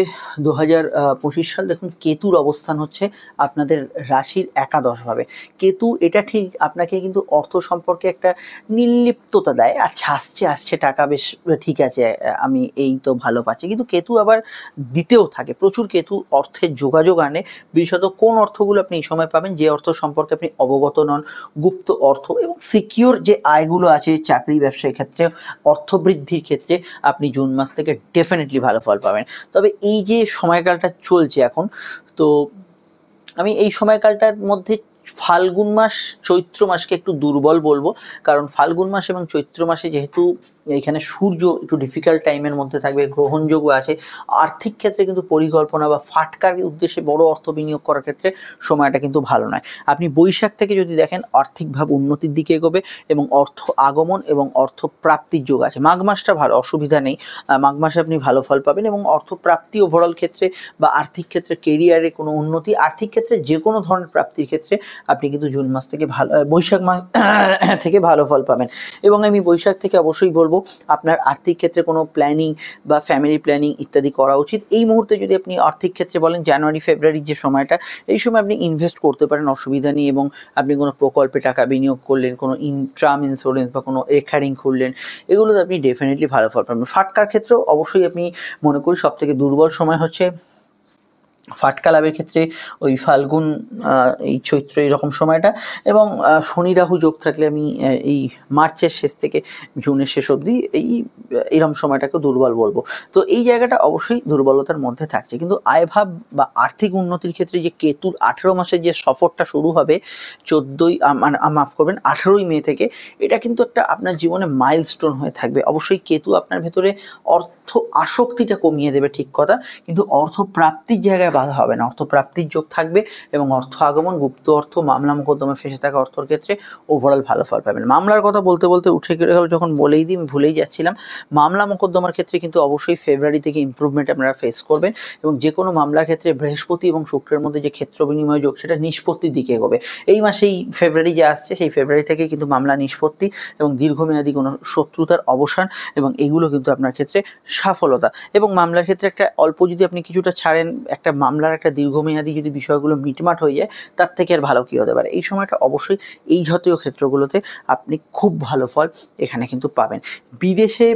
2025 সাল? দেখুন, কেতুর অবস্থান হচ্ছে আপনাদের রাশির একাদশভাবে। কেতু এটা ঠিক আপনাকে কিন্তু অর্থ সম্পর্কে একটা নির্লিপ্ততা দেয়, আচ্ছা আসছে টাকা, বেশ ঠিক আছে, আমি এই তো ভালো পাচ্ছি, কিন্তু কেতু আবার দিতেও থাকে প্রচুর। কেতু অর্থের যোগাযোগ আনে, বিশেষত কোন অর্থগুলো আপনি এই সময় পাবেন, যে অর্থ সম্পর্কে আপনি অবগত নন, গুপ্ত অর্থ, এবং সিকিউর যে আয়গুলো আছে চাকরি ব্যবসার ক্ষেত্রে, অর্থ বৃদ্ধির ক্ষেত্রে আপনি জুন মাস থেকে ডেফিনেটলি ভালো ফল পাবেন। তবে এই যে সময়কালটা চলছে এখন, তো আমি এই সময়কালটার মধ্যে ফাল্গুন মাস, চৈত্র মাসকে একটু দুর্বল বলবো, কারণ ফাল্গুন মাস এবং চৈত্র মাসে যেহেতু এখানে সূর্য একটু ডিফিকাল্ট টাইমের মধ্যে থাকবে, গ্রহণযোগও আছে, আর্থিক ক্ষেত্রে কিন্তু পরিকল্পনা বা ফাটকার উদ্দেশ্যে বড় অর্থ বিনিয়োগ করার ক্ষেত্রে সময়টা কিন্তু ভালো নয়। আপনি বৈশাখ থেকে যদি দেখেন, আর্থিকভাবে উন্নতির দিকে এগোবে, এবং অর্থ আগমন এবং অর্থ প্রাপ্তির যোগ আছে। মাঘ মাসটা ভালো, অসুবিধা নেই, মাঘ মাসে আপনি ভালো ফল পাবেন, এবং অর্থ প্রাপ্তি ওভারঅল ক্ষেত্রে বা আর্থিক ক্ষেত্রে, কেরিয়ারে কোনো উন্নতি, আর্থিক ক্ষেত্রে যে কোনো ধরনের প্রাপ্তির ক্ষেত্রে আপনি কিন্তু জুন মাস থেকে বৈশাখ মাস থেকে ভালো ফল পাবেন। এবং আমি বৈশাখ থেকে অবশ্যই বলবো বলবো আপনার আর্থিক ক্ষেত্রে কোনো প্ল্যানিং বা ফ্যামিলি প্ল্যানিং ইত্যাদি করা উচিত। এই মুহূর্তে যদি আপনি আর্থিক ক্ষেত্রে বলেন জানুয়ারি ফেব্রুয়ারির যে সময়টা, এই সময় আপনি ইনভেস্ট করতে পারেন, অসুবিধা নেই। এবং আপনি কোনো প্রকল্পে টাকা বিনিয়োগ করলেন, কোনো টার্ম ইন্স্যুরেন্স বা কোনো রেকারিং খুললেন, এগুলোতে আপনি ডেফিনেটলি ভালো ফল পাবেন। ফাটকার ক্ষেত্রেও অবশ্যই আপনি মনে করি সব থেকে দুর্বল সময় হচ্ছে ফাটকা লাভের ক্ষেত্রে ওই ফাল্গুন, এই চৈত্র এরকম সময়টা, এবং শনি রাহু যোগ থাকলে আমি এই মার্চের শেষ থেকে জুনের শেষ অবধি এইরকম সময়টাকে দুর্বল বলবো। তো এই জায়গাটা অবশ্যই দুর্বলতার মধ্যে থাকছে। কিন্তু আয়ভাব বা আর্থিক উন্নতির ক্ষেত্রে যে কেতুর 18 মাসের যে সফরটা শুরু হবে 18ই মে থেকে, এটা কিন্তু একটা আপনার জীবনে মাইলস্টোন হয়ে থাকবে। অবশ্যই কেতু আপনার ভেতরে অর্থ আসক্তিটা কমিয়ে দেবে, ঠিক কথা, কিন্তু অর্থ প্রাপ্তির জায়গায় বাধা হবে না, অর্থ প্রাপ্তির যোগ থাকবে এবং অর্থ আগমন, গুপ্ত অর্থ, মামলা মোকদ্দমা ফেসে থাকা অর্থর ক্ষেত্রে ওভারঅল ভালো ফল পাবেন। মামলার কথা বলতে বলতে উঠে গেল, যখন বলেই দিই আমি ভুলেই যাচ্ছিলাম। মামলা মোকদ্দমার ক্ষেত্রে কিন্তু অবশ্যই ফেব্রুয়ারি থেকে ইমপ্রুভমেন্ট আপনারা ফেস করবেন, এবং যে কোনো মামলার ক্ষেত্রে বৃহস্পতি এবং শুক্রের মধ্যে যে ক্ষেত্র বিনিময় যোগ, সেটা নিষ্পত্তির দিকে এগোবে। এই মাসেই ফেব্রুয়ারি যে আসছে, সেই ফেব্রুয়ারি থেকে কিন্তু মামলা নিষ্পত্তি এবং দীর্ঘমেয়াদী কোনো শত্রুতার অবসান, এবং এগুলো কিন্তু আপনার ক্ষেত্রে সফলতা। এবং মামলার ক্ষেত্রে একটা অল্প যদি আপনি কিছুটা ছাড়েন, একটা মামলার একটা দীর্ঘমেয়াদী যদি বিষয়গুলো মিটমাট হয়ে যায়, তার থেকে আর ভালো কী হতে পারে। এই সময়টা অবশ্যই এই জাতীয় ক্ষেত্রগুলোতে আপনি খুব ভালো ফল এখানে কিন্তু পাবেন। বিদেশে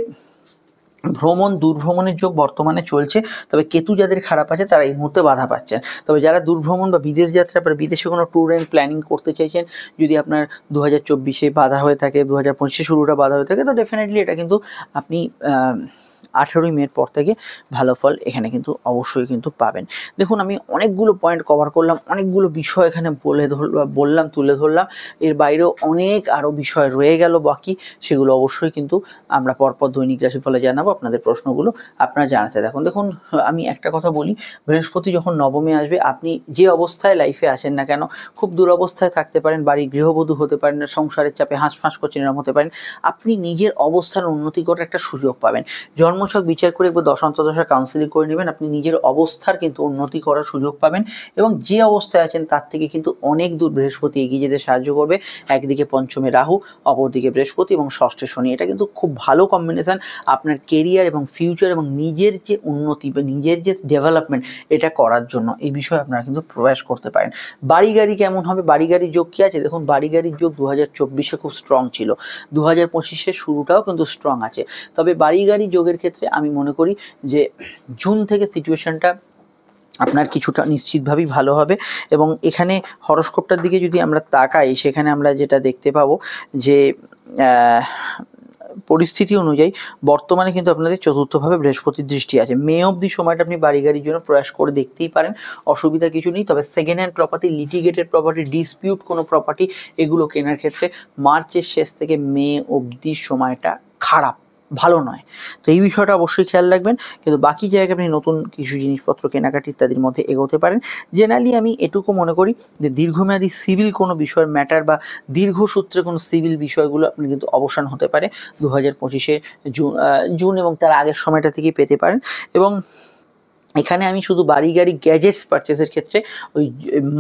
ভ্রমণ, দূরভ্রমণের যোগ বর্তমানে চলছে, তবে কেতু যাদের খারাপ আছে তারা এই মুহূর্তে বাধা পাচ্ছেন। তবে যারা দূরভ্রমণ বা বিদেশ যাত্রা বা বিদেশে কোনো ট্যুর অ্যান্ড প্ল্যানিং করতে চাইছেন, যদি আপনার 2024-এ বাধা হয়ে থাকে, 2025-এ শুরুটা বাধা হয়ে থাকে, তো ডেফিনেটলি এটা কিন্তু আপনি 18ই মের পর থেকে ভালো ফল এখানে কিন্তু অবশ্যই কিন্তু পাবেন। দেখুন, আমি অনেকগুলো পয়েন্ট কভার করলাম, অনেকগুলো বিষয় এখানে তুলে ধরলাম। এর বাইরেও অনেক আরও বিষয় রয়ে গেল বাকি, সেগুলো অবশ্যই কিন্তু আমরা পরপর দৈনিক রাশিফলে জানাবো। আপনাদের প্রশ্নগুলো আপনারা জানাতে থাকুন। দেখুন, আমি একটা কথা বলি, বৃহস্পতি যখন নবমে আসবে, আপনি যে অবস্থায় লাইফে আসেন না কেন, খুব দুরবস্থায় থাকতে পারেন, বাড়ির গৃহবধূ হতে পারেন, সংসারের চাপে হাঁসফাঁস করছেন, এরকম হতে পারেন, আপনি নিজের অবস্থার উন্নতি করার একটা সুযোগ পাবেন। জন্মছক বিচার করে একবার দশান্তদশা কাউন্সিলিং করে নেবেন, আপনি নিজের অবস্থার কিন্তু উন্নতি করার সুযোগ পাবেন, এবং যে অবস্থায় আছেন তার থেকে কিন্তু অনেক দূর বৃহস্পতি এগিয়ে যেতে সাহায্য করবে। একদিকে পঞ্চমে রাহু, অপরদিকে বৃহস্পতি এবং ষষ্ঠে শনি, এটা কিন্তু খুব ভালো কম্বিনেশন আপনার কেরিয়ার এবং ফিউচার এবং নিজের যে উন্নতি বা নিজের যে ডেভেলপমেন্ট, এটা করার জন্য এই বিষয়ে আপনারা কিন্তু প্রয়াস করতে পারেন। বাড়ি গাড়ি কেমন হবে, বাড়ি গাড়ির যোগ কী আছে? দেখুন, বাড়ি গাড়ির যোগ 2024-এ খুব স্ট্রং ছিল, 2025-এর শুরুটাও কিন্তু স্ট্রং আছে। তবে বাড়ি গাড়ি যোগের ক্ষেত্রে আমি মনে করি যে জুন থেকে সিচুয়েশনটা আপনার কিছুটা নিশ্চিতভাবেই ভালো হবে। এবং এখানে হরস্কোপটার দিকে যদি আমরা তাকাই, সেখানে আমরা যেটা দেখতে পাবো যে পরিস্থিতি অনুযায়ী বর্তমানে কিন্তু আপনাদের চতুর্থভাবে বৃহস্পতির দৃষ্টি আছে। মে অবধি সময়টা আপনি বাড়ি গাড়ির জন্য প্রয়াস করে দেখতেই পারেন, অসুবিধা কিছু নেই। তবে second hand property, litigated property, dispute কোনো প্রপার্টি, এগুলো কেনার ক্ষেত্রে মার্চের শেষ থেকে মে অবধি সময়টা খারাপ, ভালো নয়। তো এই বিষয়টা অবশ্যই খেয়াল রাখবেন। কিন্তু বাকি জায়গায় আপনি নতুন কিছু জিনিসপত্র কেনাকাটি ইত্যাদির মধ্যে এগোতে পারেন। জেনারেলি আমি এটুকু মনে করি যে দীর্ঘমেয়াদী সিভিল কোনো বিষয়ের ম্যাটার বা দীর্ঘসূত্রে কোনো সিভিল বিষয়গুলো আপনি কিন্তু অবসান হতে পারে 2025-এর জুন এবং তার আগের সময়টা থেকেই পেতে পারেন। এবং এখানে আমি শুধু বাড়ি গাড়ি গ্যাজেটস পারচেসের ক্ষেত্রে ওই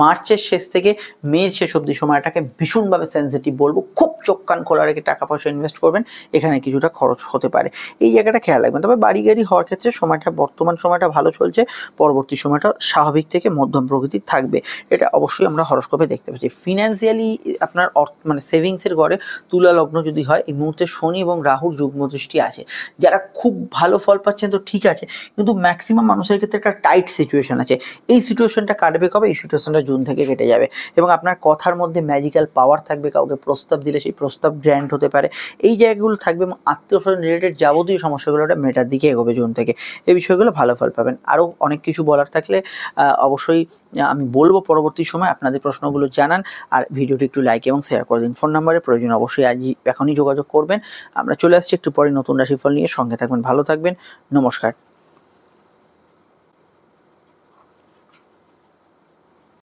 মার্চের শেষ থেকে মের শেষ অবধি সময়টাকে ভীষণভাবে সেন্সিটিভ বলবো। খুব চোখ কান খোলা রেখে টাকা পয়সা ইনভেস্ট করবেন, এখানে কিছুটা খরচ হতে পারে, এই জায়গাটা খেয়াল রাখবেন। তবে বাড়ি গাড়ি হওয়ার ক্ষেত্রে সময়টা, বর্তমান সময়টা ভালো চলছে, পরবর্তী সময়টা স্বাভাবিক থেকে মধ্যম প্রকৃতির থাকবে, এটা অবশ্যই আমরা হরস্কোপে দেখতে পাচ্ছি। ফিনান্সিয়ালি আপনার মানে সেভিংসের ঘরে তুলা লগ্ন যদি হয়, এই মুহূর্তে শনি এবং রাহুর যুগ্ম দৃষ্টি আছে। যারা খুব ভালো ফল পাচ্ছেন তো ঠিক আছে, কিন্তু ম্যাক্সিমাম মানুষের ক্ষেত্রে একটা টাইট সিচুয়েশন আছে। এই সিচুয়েশনটা কাটবে কবে? এই সিচুয়েশনটা জুন থেকে কেটে যাবে, এবং আপনার কথার মধ্যে ম্যাজিক্যাল পাওয়ার থাকবে। কাউকে প্রস্তাব দিলে সেই প্রস্তাব গ্র্যান্ড হতে পারে, এই জায়গাগুলো থাকবে, এবং আত্মীয় স্বজন রিলেটেড যাবতীয় সমস্যাগুলো একটা মেটার দিকে এগোবে জুন থেকে। এই বিষয়গুলো ভালো ফল পাবেন। আরও অনেক কিছু বলার থাকলে অবশ্যই আমি বলবো পরবর্তী সময়। আপনাদের প্রশ্নগুলো জানান, আর ভিডিওটি একটু লাইক এবং শেয়ার করে দিন। ফোন নাম্বারে প্রয়োজন অবশ্যই এখনই যোগাযোগ করবেন। আমরা চলে আসছি একটু পরে নতুন রাশিফল নিয়ে, সঙ্গে থাকবেন, ভালো থাকবেন, নমস্কার।